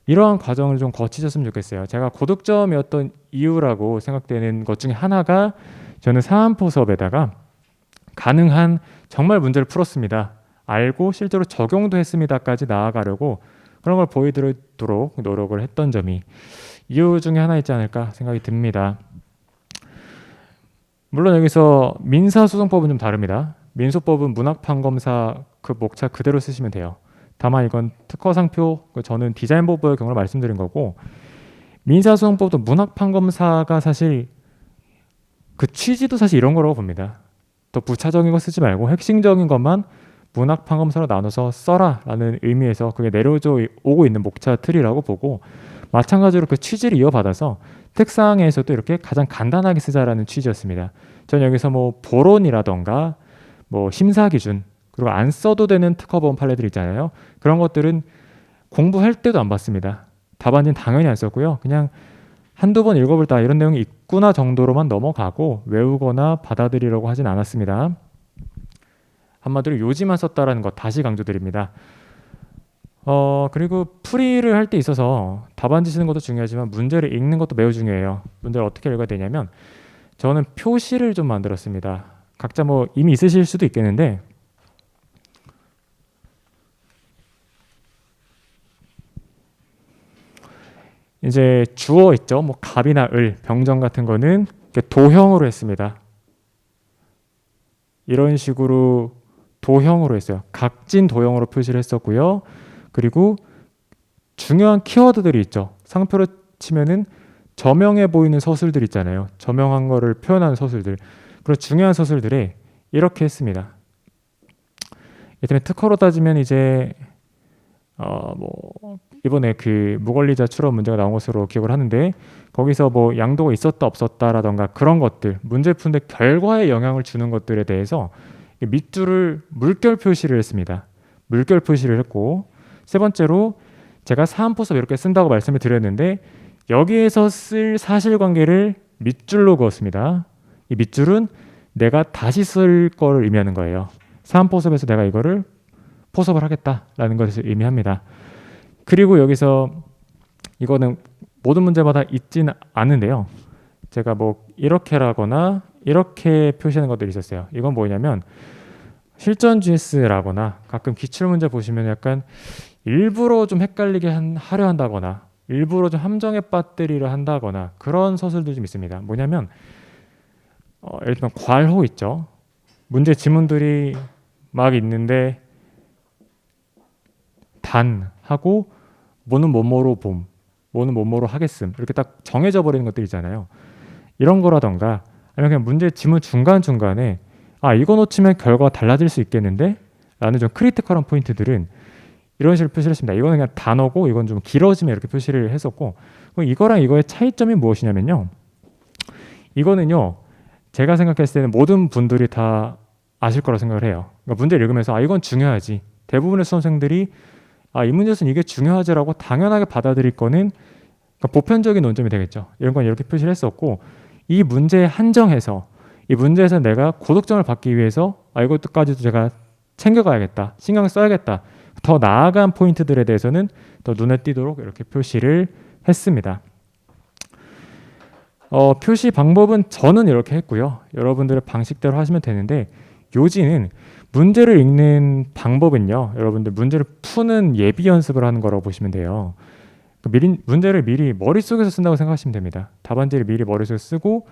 이러한 과정을 좀 거치셨으면 좋겠어요. 제가 고득점이었던 이유라고 생각되는 것 중에 하나가 저는 사안포섭에다가 가능한 정말 문제를 풀었습니다. 알고 실제로 적용도 했습니다까지 나아가려고 그런 걸 보여드리도록 노력을 했던 점이 이유 중에 하나 있지 않을까 생각이 듭니다. 물론 여기서 민사소송법은 좀 다릅니다. 민소법은 문학판검사 그 목차 그대로 쓰시면 돼요. 다만 이건 특허상표, 저는 디자인법의 경우를 말씀드린 거고, 민사소송법도 문학판검사가 사실 그 취지도 사실 이런 거라고 봅니다. 더 부차적인 거 쓰지 말고 핵심적인 것만 문학판검사로 나눠서 써라 라는 의미에서 그게 내려져 오고 있는 목차 틀이라고 보고, 마찬가지로 그 취지를 이어받아서 특사항에서도 이렇게 가장 간단하게 쓰자라는 취지였습니다. 전 여기서 뭐 보론이라던가 뭐 심사기준, 그리고 안 써도 되는 특허보험 판례들 있잖아요. 그런 것들은 공부할 때도 안 봤습니다. 답안지는 당연히 안 썼고요. 그냥 한두 번 읽어볼 다 이런 내용이 있구나 정도로만 넘어가고 외우거나 받아들이려고 하진 않았습니다. 한마디로 요지만 썼다라는 것 다시 강조드립니다. 그리고 풀이를 할 때 있어서 답안지 쓰는 것도 중요하지만 문제를 읽는 것도 매우 중요해요. 문제를 어떻게 읽어야 되냐면 저는 표시를 좀 만들었습니다. 각자 뭐 이미 있으실 수도 있겠는데 이제 주어 있죠. 뭐 갑이나 을, 병정 같은 거는 도형으로 했습니다. 이런 식으로 도형으로 했어요. 각진 도형으로 표시를 했었고요. 그리고 중요한 키워드들이 있죠. 상표로 치면은 저명해 보이는 서술들 있잖아요. 저명한 거를 표현하는 서술들. 그런 중요한 서술들에 이렇게 했습니다. 이때문에 특허로 따지면 이제 뭐 이번에 그 무권리자 출원 문제가 나온 것으로 기억을 하는데 거기서 뭐 양도가 있었다 없었다라던가 그런 것들 문제 푸는데 결과에 영향을 주는 것들에 대해서 밑줄을 물결 표시를 했습니다. 물결 표시를 했고 세 번째로 제가 사안포섭 이렇게 쓴다고 말씀을 드렸는데 여기에서 쓸 사실관계를 밑줄로 그었습니다. 이 밑줄은 내가 다시 쓸 거를 의미하는 거예요. 사안포섭에서 내가 이거를 포섭을 하겠다라는 것을 의미합니다. 그리고 여기서 이거는 모든 문제마다 있지는 않은데요. 제가 뭐 이렇게라거나 이렇게 표시하는 것들이 있었어요. 이건 뭐냐면 실전 GS라거나 가끔 기출문제 보시면 약간 일부러 좀 헷갈리게 하려 한다거나 일부러 좀 함정에 빠뜨리려 한다거나 그런 서술들이 좀 있습니다. 뭐냐면 예를 들면 괄호 있죠. 문제 지문들이 막 있는데 단 하고 뭐는 뭐뭐로 봄, 뭐는 뭐뭐로 하겠음 이렇게 딱 정해져 버리는 것들 있잖아요. 이런 거라던가 아니면 그냥 문제 지문 중간중간에 이거 놓치면 결과가 달라질 수 있겠는데? 라는 좀 크리티컬한 포인트들은 이런 식으로 표시를 했습니다. 이거는 그냥 단어고 이건 좀 길어지면 이렇게 표시를 했었고 이거랑 이거의 차이점이 무엇이냐면요. 이거는요. 제가 생각했을 때는 모든 분들이 다 아실 거라고 생각을 해요. 그러니까 문제를 읽으면서 이건 중요하지. 대부분의 수험생들이 이 문제에서는 이게 중요하지라고 당연하게 받아들일 거는 그러니까 보편적인 논점이 되겠죠. 이런 건 이렇게 표시를 했었고 이 문제에 한정해서 이 문제에서 내가 고득점을 받기 위해서 이것까지도 제가 챙겨가야겠다. 신경 써야겠다. 더 나아간 포인트들에 대해서는 더 눈에 띄도록 이렇게 표시를 했습니다. 표시 방법은 저는 이렇게 했고요. 여러분들의 방식대로 하시면 되는데 요지는 문제를 읽는 방법은요. 여러분들 문제를 푸는 예비 연습을 하는 거라고 보시면 돼요. 문제를 미리 머릿속에서 쓴다고 생각하시면 됩니다. 답안지를 미리 머릿속에 쓰고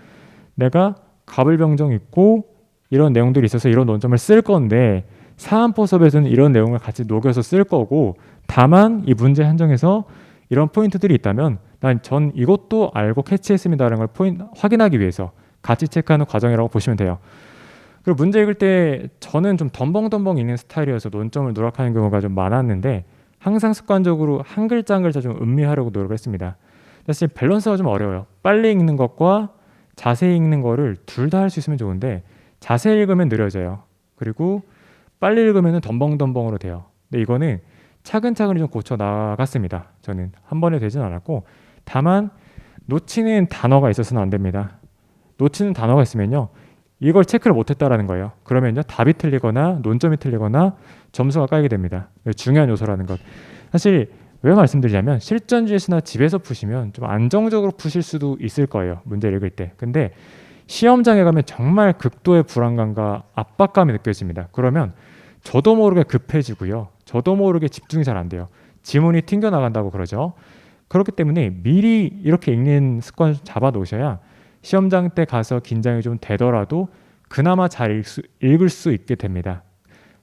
내가 갑을병정 있고 이런 내용들이 있어서 이런 논점을 쓸 건데 사안포섭에서는 이런 내용을 같이 녹여서 쓸 거고 다만 이 문제 한정에서 이런 포인트들이 있다면 전 이것도 알고 캐치했습니다라는 걸 확인하기 위해서 같이 체크하는 과정이라고 보시면 돼요. 그리고 문제 읽을 때 저는 좀 덤벙덤벙 읽는 스타일이어서 논점을 누락하는 경우가 좀 많았는데 항상 습관적으로 한 글자 한 글자 좀 음미하려고 노력을 했습니다. 사실 밸런스가 좀 어려워요. 빨리 읽는 것과 자세히 읽는 거를 둘 다 할 수 있으면 좋은데 자세히 읽으면 느려져요. 그리고 빨리 읽으면 덤벙덤벙으로 돼요. 근데 이거는 차근차근 좀 고쳐 나갔습니다. 저는 한 번에 되진 않았고 다만 놓치는 단어가 있어서는 안 됩니다. 놓치는 단어가 있으면요. 이걸 체크를 못했다라는 거예요. 그러면요. 답이 틀리거나 논점이 틀리거나 점수가 까이게 됩니다. 중요한 요소라는 것. 사실 왜 말씀드리냐면 실전 GS나 집에서 푸시면 좀 안정적으로 푸실 수도 있을 거예요. 문제 읽을 때. 근데 시험장에 가면 정말 극도의 불안감과 압박감이 느껴집니다. 그러면 저도 모르게 급해지고요. 저도 모르게 집중이 잘 안 돼요. 지문이 튕겨나간다고 그러죠. 그렇기 때문에 미리 이렇게 읽는 습관을 잡아 놓으셔야 시험장 때 가서 긴장이 좀 되더라도 그나마 잘 읽을 수 있게 됩니다.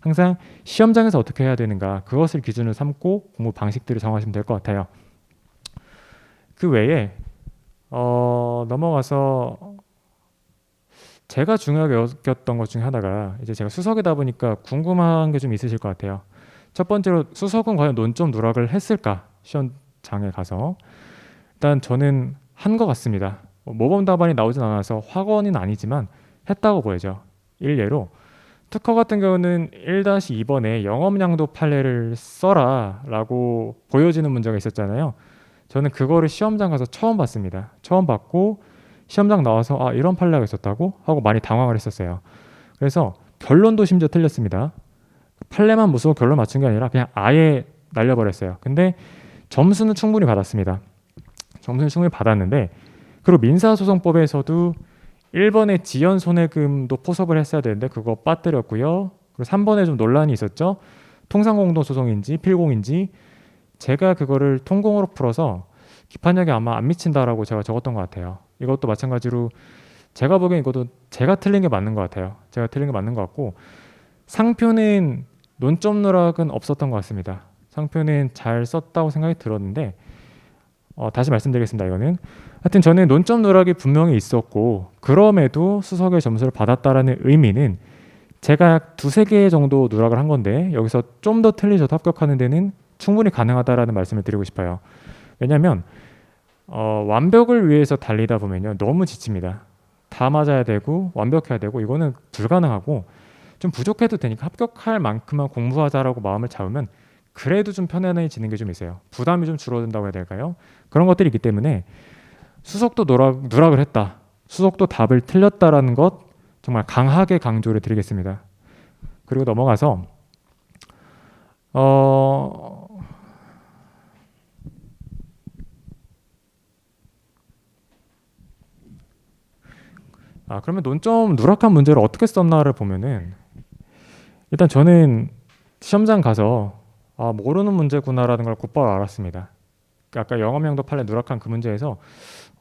항상 시험장에서 어떻게 해야 되는가 그것을 기준으로 삼고 공부 방식들을 정하시면 될 것 같아요. 그 외에 넘어가서 제가 중요하게 여겼던 것 중에 하나가 이제 제가 수석이다 보니까 궁금한 게 좀 있으실 것 같아요. 첫 번째로 수석은 과연 논점 누락을 했을까? 시험장에 가서 일단 저는 한 것 같습니다. 모범 답안이 나오진 않아서 확언은 아니지만 했다고 보여져. 일례로 특허 같은 경우는 1-2번에 영업량도 판례를 써라 라고 보여지는 문제가 있었잖아요. 저는 그거를 시험장 가서 처음 봤습니다. 처음 봤고 시험장 나와서 아 이런 판례가 있었다고? 하고 많이 당황을 했었어요. 그래서 결론도 심지어 틀렸습니다. 판례만 무서워 결론 맞춘 게 아니라 그냥 아예 날려버렸어요. 근데 점수는 충분히 받았습니다. 점수는 충분히 받았는데 그리고 민사소송법에서도 1번에 지연 손해금도 포섭을 했어야 되는데 그거 빠뜨렸고요. 그리고 3번에 좀 논란이 있었죠. 통상공동소송인지 필공인지 제가 그거를 통공으로 풀어서 기판력이 아마 안 미친다라고 제가 적었던 것 같아요. 이것도 마찬가지로 제가 보기엔 이것도 제가 틀린 게 맞는 것 같아요. 제가 틀린 게 맞는 것 같고 상표는 논점 누락은 없었던 것 같습니다. 상표는 잘 썼다고 생각이 들었는데 다시 말씀드리겠습니다. 이거는 하여튼 저는 논점 누락이 분명히 있었고 그럼에도 수석의 점수를 받았다라는 의미는 제가 두세 개 정도 누락을 한 건데 여기서 좀 더 틀리셔도 합격하는 데는 충분히 가능하다라는 말씀을 드리고 싶어요. 왜냐하면 완벽을 위해서 달리다 보면요 너무 지칩니다. 다 맞아야 되고 완벽해야 되고 이거는 불가능하고 좀 부족해도 되니까 합격할 만큼만 공부하자라고 마음을 잡으면 그래도 좀 편안해지는 게 좀 있어요. 부담이 좀 줄어든다고 해야 될까요? 그런 것들이 있기 때문에 수석도 누락을 했다. 수석도 답을 틀렸다라는 것 정말 강하게 강조를 드리겠습니다. 그리고 넘어가서 그러면 논점 누락한 문제를 어떻게 썼나를 보면은 일단 저는 시험장 가서 모르는 문제구나라는 걸 곧바로 알았습니다. 아까 영업량도 판례 누락한 그 문제에서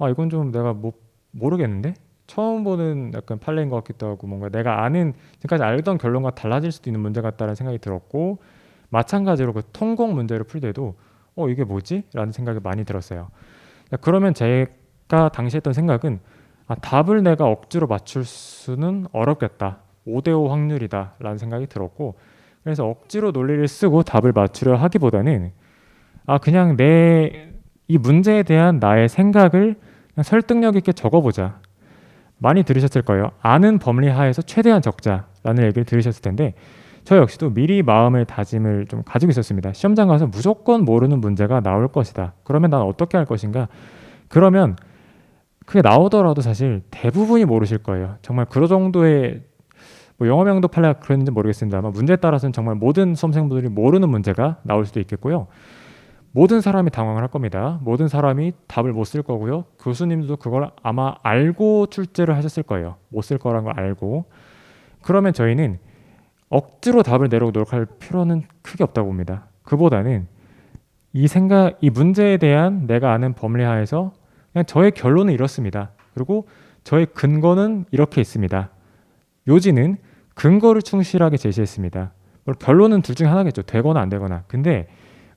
이건 좀 내가 모르겠는데 처음 보는 약간 판례인 것 같기도 하고 뭔가 내가 아는 지금까지 알던 결론과 달라질 수도 있는 문제 같다는 생각이 들었고 마찬가지로 그 통공 문제를 풀 때도 이게 뭐지? 라는 생각이 많이 들었어요. 그러면 제가 당시 했던 생각은 답을 내가 억지로 맞출 수는 어렵겠다. 5대5 확률이다 라는 생각이 들었고 그래서 억지로 논리를 쓰고 답을 맞추려 하기보다는 그냥 이 문제에 대한 나의 생각을 그냥 설득력 있게 적어보자. 많이 들으셨을 거예요. 아는 범위 하에서 최대한 적자라는 얘기를 들으셨을 텐데 저 역시도 미리 마음의 다짐을 좀 가지고 있었습니다. 시험장 가서 무조건 모르는 문제가 나올 것이다. 그러면 난 어떻게 할 것인가? 그러면 그게 나오더라도 사실 대부분이 모르실 거예요. 정말 그 정도의 영어명도 판례가 그랬는지 모르겠습니다만 문제에 따라서는 정말 모든 수험생분들이 모르는 문제가 나올 수도 있겠고요. 모든 사람이 당황을 할 겁니다. 모든 사람이 답을 못 쓸 거고요. 교수님도 그걸 아마 알고 출제를 하셨을 거예요. 못 쓸 거라는 걸 알고. 그러면 저희는 억지로 답을 내려고 노력할 필요는 크게 없다고 봅니다. 그보다는 이 문제에 대한 내가 아는 범위 하에서 그냥 저의 결론은 이렇습니다. 그리고 저의 근거는 이렇게 있습니다. 요지는 근거를 충실하게 제시했습니다. 결론은 둘 중에 하나겠죠. 되거나 안 되거나. 근데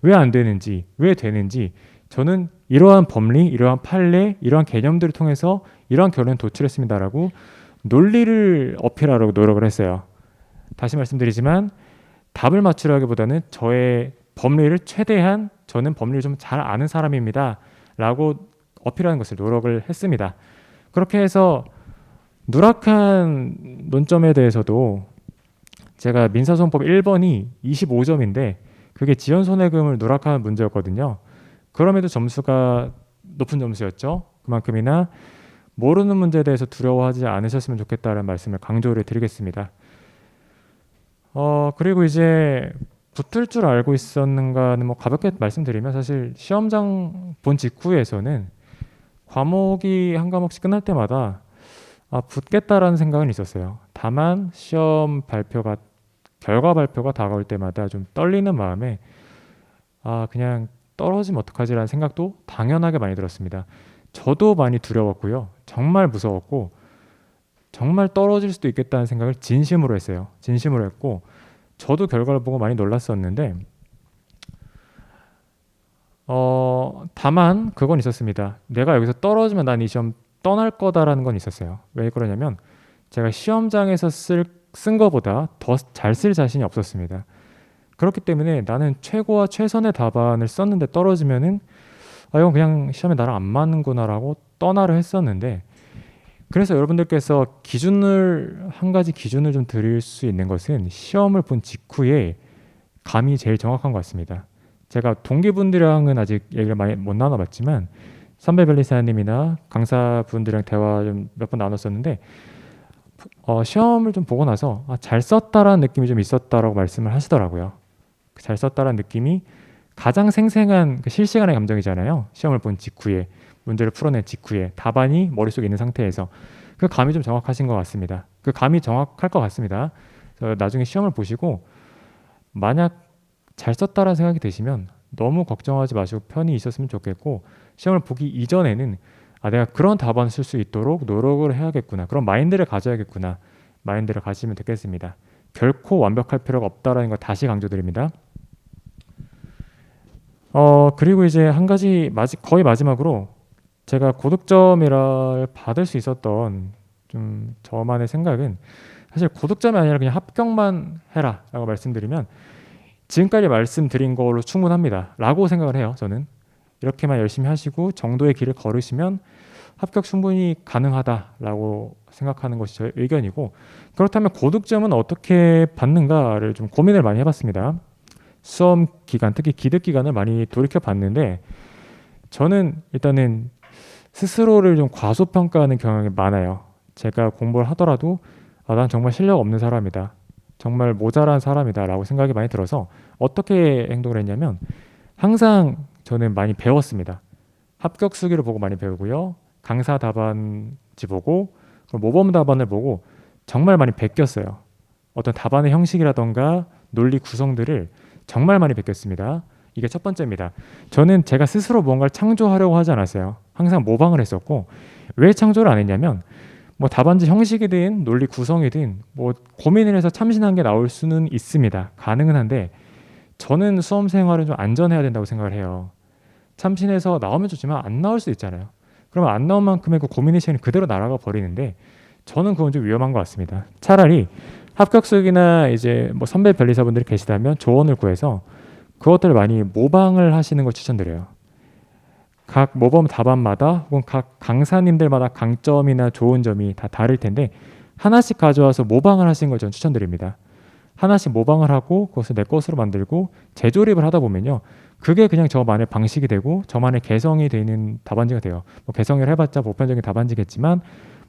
왜 안 되는지, 왜 되는지 저는 이러한 법리, 이러한 판례, 이러한 개념들을 통해서 이러한 결론에 도출했습니다라고 논리를 어필하려고 노력을 했어요. 다시 말씀드리지만 답을 맞추려기보다는 저의 법리를 최대한 저는 법리를 좀 잘 아는 사람입니다 라고 어필하는 것을 노력을 했습니다. 그렇게 해서 누락한 논점에 대해서도 제가 민사소송법 1번이 25점인데 그게 지연손해금을 누락한 문제였거든요. 그럼에도 점수가 높은 점수였죠. 그만큼이나 모르는 문제에 대해서 두려워하지 않으셨으면 좋겠다는 말씀을 강조를 드리겠습니다. 그리고 이제 붙을 줄 알고 있었는가는 가볍게 말씀드리면 사실 시험장 본 직후에서는 과목이 한 과목씩 끝날 때마다 붙겠다라는 생각은 있었어요. 다만 시험 결과 발표가 다가올 때마다 좀 떨리는 마음에 그냥 떨어지면 어떡하지라는 생각도 당연하게 많이 들었습니다. 저도 많이 두려웠고요. 정말 무서웠고 정말 떨어질 수도 있겠다는 생각을 진심으로 했어요. 진심으로 했고 저도 결과를 보고 많이 놀랐었는데 다만 그건 있었습니다. 내가 여기서 떨어지면 난 이 시험 떠날 거다라는 건 있었어요. 왜 그러냐면 제가 시험장에서 쓴 거보다 더 잘 쓸 자신이 없었습니다. 그렇기 때문에 나는 최고와 최선의 답안을 썼는데 떨어지면은 이건 그냥 시험에 나랑 안 맞는구나라고 떠나를 했었는데, 그래서 여러분들께서 한 가지 기준을 좀 드릴 수 있는 것은 시험을 본 직후에 감이 제일 정확한 것 같습니다. 제가 동기분들이랑은 아직 얘기를 많이 못 나눠봤지만 선배 변리사님이나 강사분들이랑 대화 좀 몇 번 나눴었는데 시험을 좀 보고 나서 잘 썼다라는 느낌이 좀 있었다라고 말씀을 하시더라고요. 잘 썼다라는 느낌이 가장 생생한 실시간의 감정이잖아요. 시험을 본 직후에, 문제를 풀어낸 직후에 답안이 머릿속에 있는 상태에서 그 감이 좀 정확하신 것 같습니다. 그 감이 정확할 것 같습니다. 그래서 나중에 시험을 보시고 만약 잘 썼다라는 생각이 드시면 너무 걱정하지 마시고 편히 있었으면 좋겠고, 시험을 보기 이전에는 내가 그런 답안을 쓸 수 있도록 노력을 해야겠구나, 그런 마인드를 가져야겠구나, 마인드를 가지시면 되겠습니다. 결코 완벽할 필요가 없다라는 거 다시 강조드립니다. 그리고 이제 한 가지 거의 마지막으로 제가 고득점이라 받을 수 있었던 좀 저만의 생각은, 사실 고득점이 아니라 그냥 합격만 해라 라고 말씀드리면 지금까지 말씀드린 걸로 충분합니다 라고 생각을 해요. 저는 이렇게만 열심히 하시고 정도의 길을 걸으시면 합격 충분히 가능하다라고 생각하는 것이 저의 의견이고, 그렇다면 고득점은 어떻게 받는가를 좀 고민을 많이 해봤습니다. 수험 기간, 특히 기득 기간을 많이 돌이켜 봤는데 저는 일단은 스스로를 좀 과소평가하는 경향이 많아요. 제가 공부를 하더라도 난 정말 실력 없는 사람이다, 정말 모자란 사람이다 라고 생각이 많이 들어서 어떻게 행동을 했냐면, 항상 저는 많이 배웠습니다. 합격 수기를 보고 많이 배우고요, 강사 답안지 보고 모범 답안을 보고 정말 많이 베꼈어요. 어떤 답안의 형식이라던가 논리 구성들을 정말 많이 베꼈습니다. 이게 첫 번째입니다. 저는 제가 스스로 뭔가를 창조하려고 하지 않았어요. 항상 모방을 했었고, 왜 창조를 안 했냐면 답안지 형식이든 논리 구성이든 고민을 해서 참신한 게 나올 수는 있습니다. 가능은 한데 저는 수험 생활은 좀 안전해야 된다고 생각을 해요. 참신해서 나오면 좋지만 안 나올 수 있잖아요. 그러면 안 나온 만큼의 그 고민의 시간이 그대로 날아가 버리는데 저는 그건 좀 위험한 것 같습니다. 차라리 합격수기나 이제 선배 변리사분들이 계시다면 조언을 구해서 그것들을 많이 모방을 하시는 걸 추천드려요. 각 모범 답안마다 혹은 각 강사님들마다 강점이나 좋은 점이 다 다를 텐데 하나씩 가져와서 모방을 하시는 걸 저는 추천드립니다. 하나씩 모방을 하고 그것을 내 것으로 만들고 재조립을 하다 보면요, 그게 그냥 저만의 방식이 되고 저만의 개성이 되는 답안지가 돼요. 개성을 해봤자 보편적인 답안지겠지만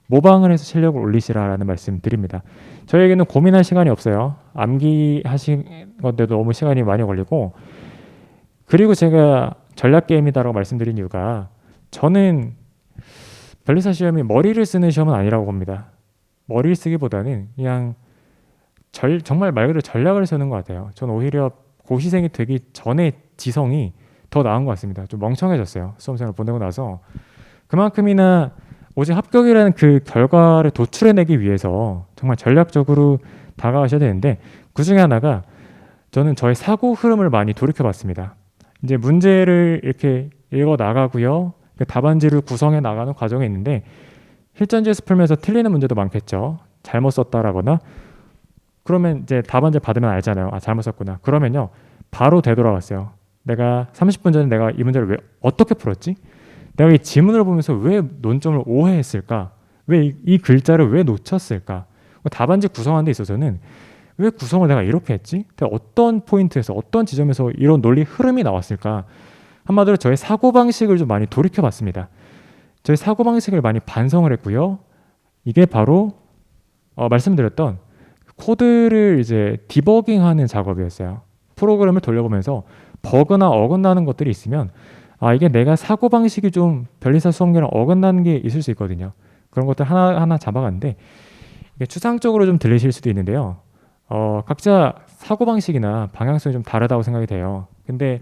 모방을 해서 실력을 올리시라라는 말씀 드립니다. 저에게는 고민할 시간이 없어요. 암기하신 건데도 너무 시간이 많이 걸리고, 그리고 제가 전략 게임이다라고 말씀드린 이유가, 저는 변리사 시험이 머리를 쓰는 시험은 아니라고 봅니다. 머리를 쓰기보다는 그냥 정말 말 그대로 전략을 쓰는 것 같아요. 저는 오히려 고시생이 되기 전에 지성이 더 나은 것 같습니다. 좀 멍청해졌어요. 수험생활을 보내고 나서. 그만큼이나 오직 합격이라는 그 결과를 도출해내기 위해서 정말 전략적으로 다가가셔야 되는데, 그 중에 하나가 저는 저의 사고 흐름을 많이 돌이켜봤습니다. 이제 문제를 이렇게 읽어 나가고요, 답안지를 구성해 나가는 과정에 있는데 실전지에서 풀면서 틀리는 문제도 많겠죠. 잘못 썼다라거나. 그러면 이제 답안지 받으면 알잖아요. 잘못 썼구나. 그러면요, 바로 되돌아갔어요. 내가 30분 전에 내가 이 문제를 왜 어떻게 풀었지? 내가 이 지문을 보면서 왜 논점을 오해했을까? 왜 이 글자를 왜 놓쳤을까? 답안지 구성하는 데 있어서는 왜 구성을 내가 이렇게 했지? 어떤 포인트에서 어떤 지점에서 이런 논리 흐름이 나왔을까? 한마디로 저의 사고방식을 좀 많이 돌이켜봤습니다. 저희 사고방식을 많이 반성을 했고요. 이게 바로 말씀드렸던 코드를 이제 디버깅하는 작업이었어요. 프로그램을 돌려보면서 버그나 어긋나는 것들이 있으면 이게 내가 사고방식이 좀 변리사 수험계랑 어긋나는 게 있을 수 있거든요. 그런 것들 하나하나 잡아갔는데 이게 추상적으로 좀 들리실 수도 있는데요. 각자 사고방식이나 방향성이 좀 다르다고 생각이 돼요. 근데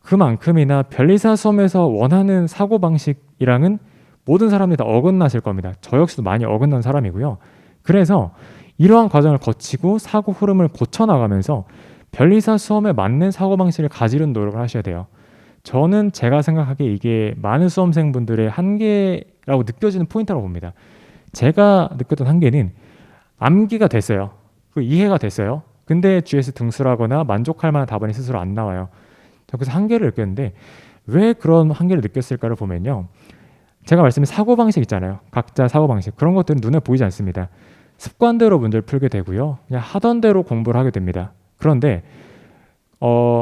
그만큼이나 변리사 수험에서 원하는 사고방식이랑은 모든 사람들이 다 어긋나실 겁니다. 저 역시도 많이 어긋난 사람이고요. 그래서 이러한 과정을 거치고 사고 흐름을 고쳐나가면서 변리사 수험에 맞는 사고방식을 가지려는 노력을 하셔야 돼요. 저는 제가 생각하기에 이게 많은 수험생분들의 한계라고 느껴지는 포인트라고 봅니다. 제가 느꼈던 한계는 암기가 됐어요. 그 이해가 됐어요. 근데 GS 등수라거나 만족할 만한 답안이 스스로 안 나와요. 저 그래서 한계를 느꼈는데 왜 그런 한계를 느꼈을까를 보면요. 제가 말씀드린 사고방식 있잖아요. 각자 사고방식. 그런 것들은 눈에 보이지 않습니다. 습관대로 문제를 풀게 되고요. 그냥 하던 대로 공부를 하게 됩니다. 그런데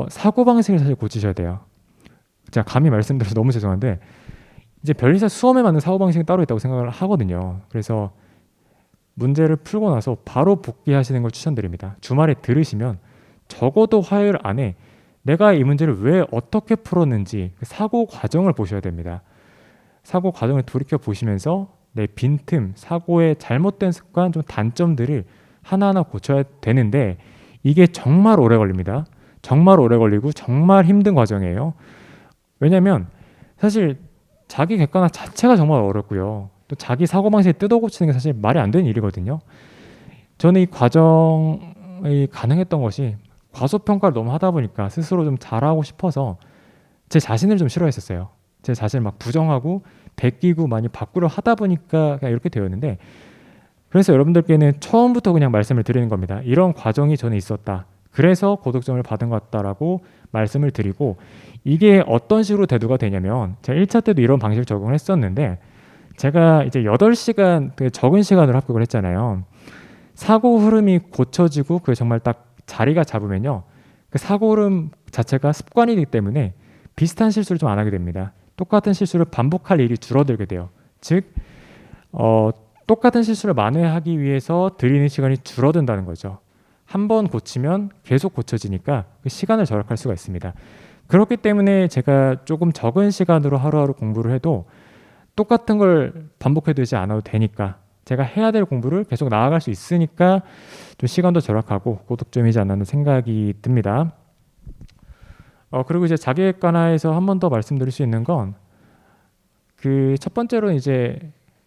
사고방식을 사실 고치셔야 돼요. 제가 감히 말씀드려서 너무 죄송한데 이제 변리사 수험에 맞는 사고방식이 따로 있다고 생각을 하거든요. 그래서 문제를 풀고 나서 바로 복귀하시는 걸 추천드립니다. 주말에 들으시면 적어도 화요일 안에 내가 이 문제를 왜 어떻게 풀었는지 그 사고 과정을 보셔야 됩니다. 사고 과정을 돌이켜 보시면서 내 빈틈, 사고의 잘못된 습관, 좀 단점들을 하나하나 고쳐야 되는데 이게 정말 오래 걸립니다. 정말 오래 걸리고 정말 힘든 과정이에요. 왜냐하면 사실 자기 객관화 자체가 정말 어렵고요. 또 자기 사고방식을 뜯어 고치는 게 사실 말이 안 되는 일이거든요. 저는 이 과정이 가능했던 것이 과소평가를 너무 하다 보니까 스스로 좀 잘하고 싶어서 제 자신을 좀 싫어했었어요. 제 자신을 막 부정하고 베끼고 많이 바꾸려 하다 보니까 그냥 이렇게 되었는데 그래서 여러분들께는 처음부터 그냥 말씀을 드리는 겁니다. 이런 과정이 저는 있었다. 그래서 고득점을 받은 것 같다라고 말씀을 드리고 이게 어떤 식으로 대두가 되냐면 제가 1차 때도 이런 방식을 적용을 했었는데 제가 이제 8시간 되게 적은 시간으로 합격을 했잖아요. 사고 흐름이 고쳐지고 그게 정말 딱 자리가 잡으면요. 그 사고 흐름 자체가 습관이기 때문에 비슷한 실수를 좀 안 하게 됩니다. 똑같은 실수를 반복할 일이 줄어들게 돼요. 즉 똑같은 실수를 만회하기 위해서 들이는 시간이 줄어든다는 거죠. 한 번 고치면 계속 고쳐지니까 그 시간을 절약할 수가 있습니다. 그렇기 때문에 제가 조금 적은 시간으로 하루하루 공부를 해도 똑같은 걸 반복해 두지 않아도 되니까 제가 해야 될 공부를 계속 나아갈 수 있으니까 좀 시간도 절약하고 고득점이지 않나 생각이 듭니다. 그리고 이제 자기객관화에서 한 번 더 말씀드릴 수 있는 건 그 첫 번째로 이제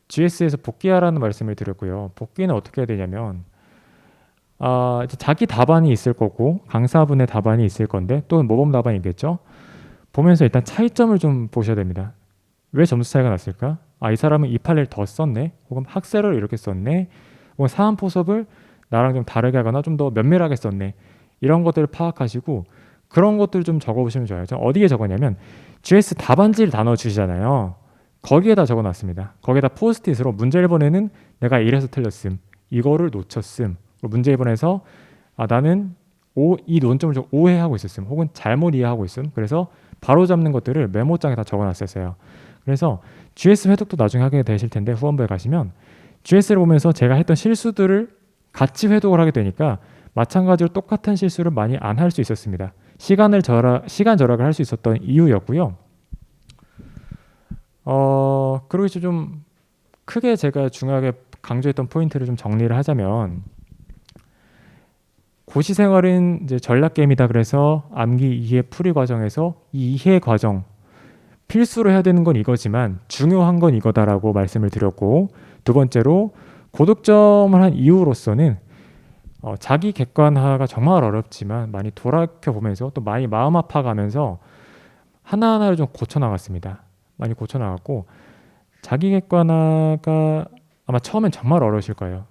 GS에서 복귀하라는 말씀을 드렸고요. 복귀는 어떻게 해야 되냐면 이제 자기 답안이 있을 거고 강사분의 답안이 있을 건데 또 모범 답안이 있겠죠. 보면서 일단 차이점을 좀 보셔야 됩니다. 왜 점수 차이가 났을까? 이 사람은 이 판례를 더 썼네. 혹은 학세를 이렇게 썼네. 혹은 사안 포섭을 나랑 좀 다르게 하거나 좀 더 면밀하게 썼네. 이런 것들을 파악하시고 그런 것들 좀 적어보시면 좋아요. 저 어디에 적었냐면 GS 답안지를 다 넣어주시잖아요. 거기에다 적어놨습니다. 거기에다 포스트잇으로 문제 1번에는 내가 이래서 틀렸음. 이거를 놓쳤음. 문제 1번에서 나는 이 논점을 좀 오해하고 있었음. 혹은 잘못 이해하고 있음. 그래서 바로 잡는 것들을 메모장에 다 적어놨었어요. 그래서 GS 회독도 나중에 하게 되실 텐데 후원부에 가시면 GS를 보면서 제가 했던 실수들을 같이 회독을 하게 되니까 마찬가지로 똑같은 실수를 많이 안 할 수 있었습니다. 시간 절약을 할 수 있었던 이유였고요. 그리고 이제 좀 크게 제가 중요하게 강조했던 포인트를 좀 정리를 하자면 고시 생활은 이제 전략 게임이다. 그래서 암기 이해 풀이 과정에서 이 이해 과정 필수로 해야 되는 건 이거지만 중요한 건 이거다라고 말씀을 드렸고 두 번째로 고득점을 한 이유로서는 자기 객관화가 정말 어렵지만 많이 돌이켜 보면서 또 많이 마음 아파가면서 하나하나를 좀 고쳐 나갔습니다. 많이 고쳐 나갔고 자기 객관화가 아마 처음엔 정말 어려우실 거예요.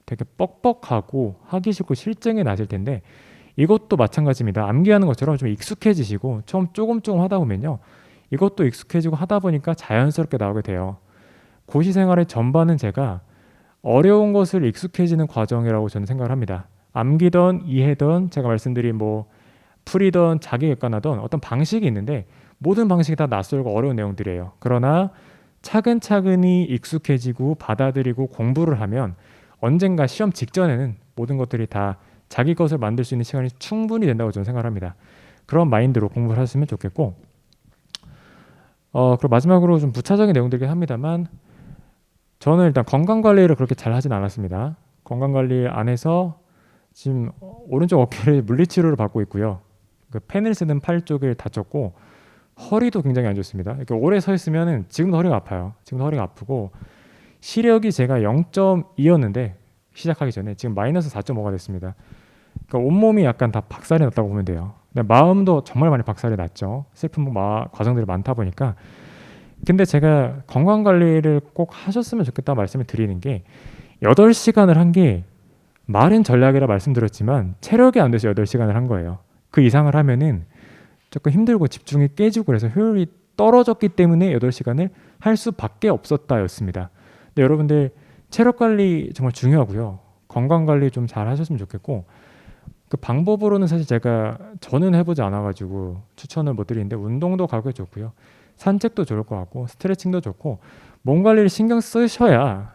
되게 뻑뻑하고 하기 싫고 실증이 나실 텐데 이것도 마찬가지입니다. 암기하는 것처럼 좀 익숙해지시고 처음 조금 하다 보면요. 이것도 익숙해지고 하다 보니까 자연스럽게 나오게 돼요. 고시 생활의 전반은 제가 어려운 것을 익숙해지는 과정이라고 저는 생각을 합니다. 암기던 이해던 제가 말씀드린 풀이던 자기 객관하던 어떤 방식이 있는데 모든 방식이 다 낯설고 어려운 내용들이에요. 그러나 차근차근히 익숙해지고 받아들이고 공부를 하면 언젠가 시험 직전에는 모든 것들이 다 자기 것을 만들 수 있는 시간이 충분히 된다고 저는 생각을 합니다. 그런 마인드로 공부를 하시면 좋겠고 그리고 마지막으로 좀 부차적인 내용들이긴 합니다만 저는 일단 건강관리를 그렇게 잘 하진 않았습니다. 건강관리 안에서 지금 오른쪽 어깨를 물리치료를 받고 있고요. 그 펜을 쓰는 팔 쪽을 다쳤고 허리도 굉장히 안 좋습니다. 이렇게 오래 서 있으면 지금도 허리가 아파요. 지금도 허리가 아프고 시력이 제가 0.2였는데 시작하기 전에 지금 마이너스 4.5가 됐습니다. 그러니까 온몸이 약간 다 박살이 났다고 보면 돼요. 근데 마음도 정말 많이 박살이 났죠. 슬픈 과정들이 많다 보니까. 근데 제가 건강 관리를 꼭 하셨으면 좋겠다 말씀을 드리는 게 8시간을 한 게 말은 전략이라 말씀드렸지만 체력이 안 돼서 8시간을 한 거예요. 그 이상을 하면은 조금 힘들고 집중이 깨지고 그래서 효율이 떨어졌기 때문에 8시간을 할 수밖에 없었다였습니다. 근데 여러분들 체력 관리 정말 중요하고요. 건강 관리 좀 잘 하셨으면 좋겠고 그 방법으로는 사실 저는 해보지 않아가지고 추천을 못 드리는데 운동도 가고 좋고요. 산책도 좋을 것 같고 스트레칭도 좋고 몸 관리를 신경 쓰셔야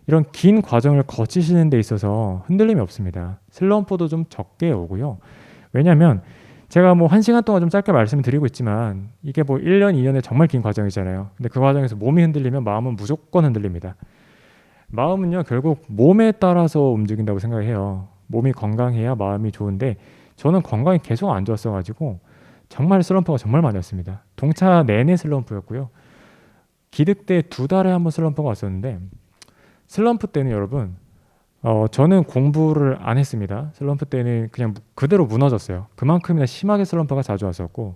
이런 긴 과정을 거치시는 데 있어서 흔들림이 없습니다. 슬럼프도 좀 적게 오고요. 왜냐하면 제가 뭐 1시간 동안 좀 짧게 말씀을 드리고 있지만 이게 뭐 1년, 2년의 정말 긴 과정이잖아요. 근데 그 과정에서 몸이 흔들리면 마음은 무조건 흔들립니다. 마음은요 결국 몸에 따라서 움직인다고 생각해요. 몸이 건강해야 마음이 좋은데 저는 건강이 계속 안 좋았어가지고 정말 슬럼프가 정말 많이 왔습니다. 동차 내내 슬럼프였고요. 기득 때 2달에 한 번 슬럼프가 왔었는데 슬럼프 때는 여러분 저는 공부를 안 했습니다. 슬럼프 때는 그냥 그대로 무너졌어요. 그만큼이나 심하게 슬럼프가 자주 왔었고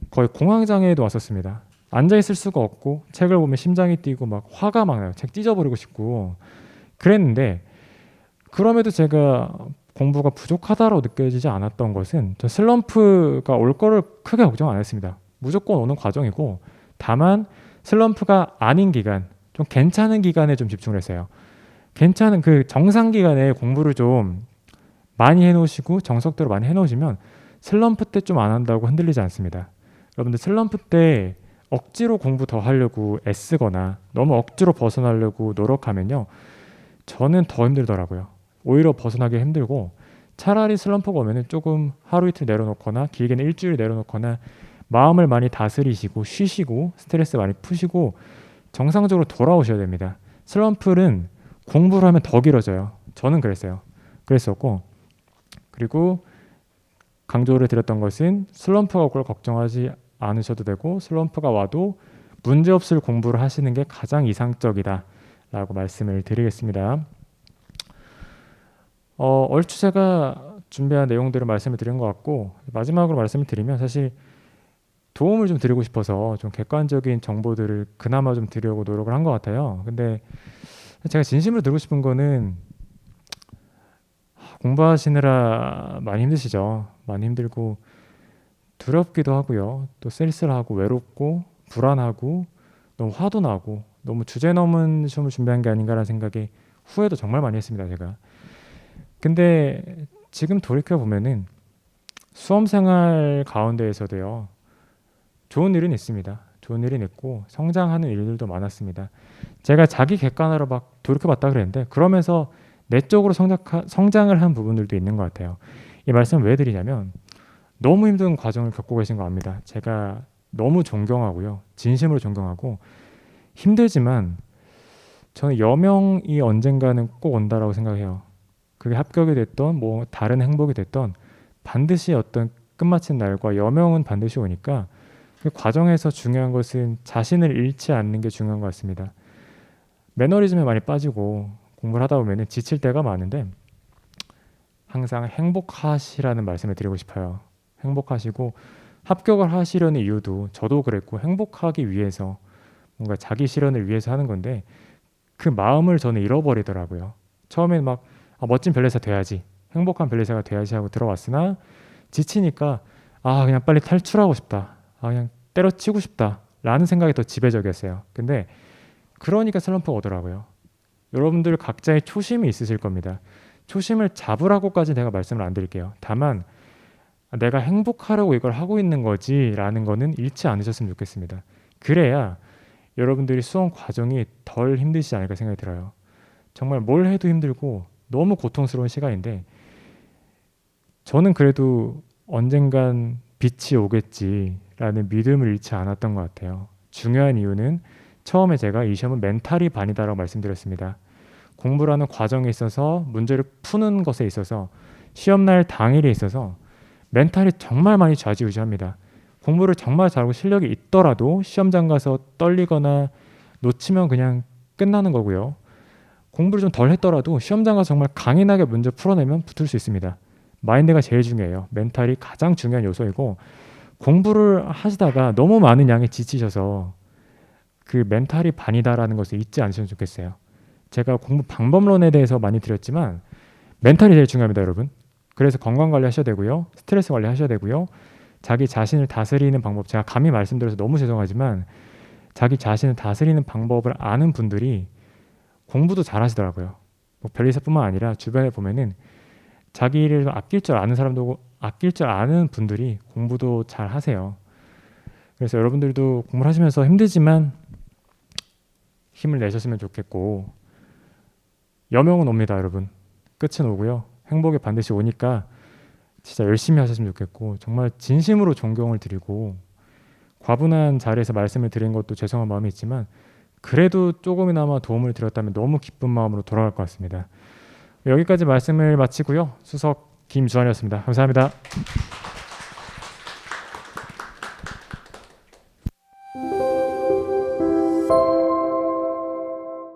거의 공황장애도 왔었습니다. 앉아있을 수가 없고 책을 보면 심장이 뛰고 막 화가 막 나요. 책 찢어버리고 싶고 그랬는데 그럼에도 제가 공부가 부족하다고 느껴지지 않았던 것은 저 슬럼프가 올 거를 크게 걱정 안 했습니다. 무조건 오는 과정이고 다만 슬럼프가 아닌 기간 좀 괜찮은 기간에 좀 집중을 했어요. 괜찮은 그 정상 기간에 공부를 좀 많이 해놓으시고 정석대로 많이 해놓으시면 슬럼프 때 좀 안 한다고 흔들리지 않습니다. 여러분들 슬럼프 때 억지로 공부 더 하려고 애쓰거나 너무 억지로 벗어나려고 노력하면요 저는 더 힘들더라고요. 오히려 벗어나기 힘들고 차라리 슬럼프가 오면은 조금 하루 이틀 내려놓거나 길게는 일주일 내려놓거나 마음을 많이 다스리시고 쉬시고 스트레스 많이 푸시고 정상적으로 돌아오셔야 됩니다. 슬럼프는 공부를 하면 더 길어져요. 저는 그랬었고 그리고 강조를 드렸던 것은 슬럼프가 올 걸 걱정하지 않으셔도 되고 슬럼프가 와도 문제없을 공부를 하시는 게 가장 이상적이다 라고 말씀을 드리겠습니다. 얼추 제가 준비한 내용들을 말씀을 드린 것 같고 마지막으로 말씀을 드리면 사실 도움을 좀 드리고 싶어서 좀 객관적인 정보들을 그나마 좀 드리려고 노력을 한 것 같아요. 근데 제가 진심으로 드리고 싶은 거는 공부하시느라 많이 힘드시죠. 많이 힘들고 두렵기도 하고요. 또 쓸쓸하고 외롭고 불안하고 너무 화도 나고 너무 주제 넘은 시험을 준비한 게 아닌가라는 생각에 후회도 정말 많이 했습니다. 제가. 근데 지금 돌이켜 보면은 수험생활 가운데에서도요. 좋은 일은 있습니다. 좋은 일은 있고 성장하는 일들도 많았습니다. 제가 자기 객관화로 막 돌이켜봤다 그랬는데 그러면서 내적으로 성장을 한 부분들도 있는 것 같아요. 이 말씀을 왜 드리냐면 너무 힘든 과정을 겪고 계신 거 압니다. 제가 너무 존경하고요. 진심으로 존경하고 힘들지만 저는 여명이 언젠가는 꼭 온다라고 생각해요. 그게 합격이 됐던 뭐 다른 행복이 됐던 반드시 어떤 끝마친 날과 여명은 반드시 오니까 그 과정에서 중요한 것은 자신을 잃지 않는 게 중요한 것 같습니다. 매너리즘에 많이 빠지고 공부를 하다 보면 지칠 때가 많은데 항상 행복하시라는 말씀을 드리고 싶어요. 행복하시고 합격을 하시려는 이유도 저도 그랬고 행복하기 위해서 뭔가 자기 실현을 위해서 하는 건데 그 마음을 저는 잃어버리더라고요. 처음엔 막 멋진 변리사 돼야지 행복한 변리사가 돼야지 하고 들어왔으나 지치니까 그냥 빨리 탈출하고 싶다. 그냥 때려치고 싶다 라는 생각이 더 지배적이었어요. 근데 그러니까 슬럼프가 오더라고요. 여러분들 각자의 초심이 있으실 겁니다. 초심을 잡으라고까지 내가 말씀을 안 드릴게요. 다만 내가 행복하려고 이걸 하고 있는 거지 라는 거는 잃지 않으셨으면 좋겠습니다. 그래야 여러분들이 수험 과정이 덜 힘드시지 않을까 생각이 들어요. 정말 뭘 해도 힘들고 너무 고통스러운 시간인데 저는 그래도 언젠간 빛이 오겠지라는 믿음을 잃지 않았던 것 같아요. 중요한 이유는 처음에 제가 이 시험은 멘탈이 반이다라고 말씀드렸습니다. 공부라는 과정에 있어서 문제를 푸는 것에 있어서 시험날 당일에 있어서 멘탈이 정말 많이 좌지우지합니다. 공부를 정말 잘하고 실력이 있더라도 시험장 가서 떨리거나 놓치면 그냥 끝나는 거고요. 공부를 좀 덜 했더라도 시험장 가서 정말 강인하게 문제 풀어내면 붙을 수 있습니다. 마인드가 제일 중요해요. 멘탈이 가장 중요한 요소이고, 공부를 하시다가 너무 많은 양에 지치셔서 그 멘탈이 반이다라는 것을 잊지 않으시면 좋겠어요. 제가 공부 방법론에 대해서 많이 드렸지만 멘탈이 제일 중요합니다, 여러분. 그래서 건강 관리 하셔야 되고요. 스트레스 관리 하셔야 되고요. 자기 자신을 다스리는 방법, 제가 감히 말씀드려서 너무 죄송하지만 자기 자신을 다스리는 방법을 아는 분들이 공부도 잘 하시더라고요. 뭐 벨리사뿐만 아니라 주변에 보면은 자기를 아낄 줄 아는 사람도, 아낄 줄 아는 분들이 공부도 잘 하세요. 그래서 여러분들도 공부를 하시면서 힘들지만 힘을 내셨으면 좋겠고, 여명은 옵니다, 여러분. 끝은 오고요. 행복이 반드시 오니까 진짜 열심히 하셨으면 좋겠고, 정말 진심으로 존경을 드리고, 과분한 자리에서 말씀을 드린 것도 죄송한 마음이 있지만 그래도 조금이나마 도움을 드렸다면 너무 기쁜 마음으로 돌아갈 것 같습니다. 여기까지 말씀을 마치고요. 수석 김주환이었습니다. 감사합니다.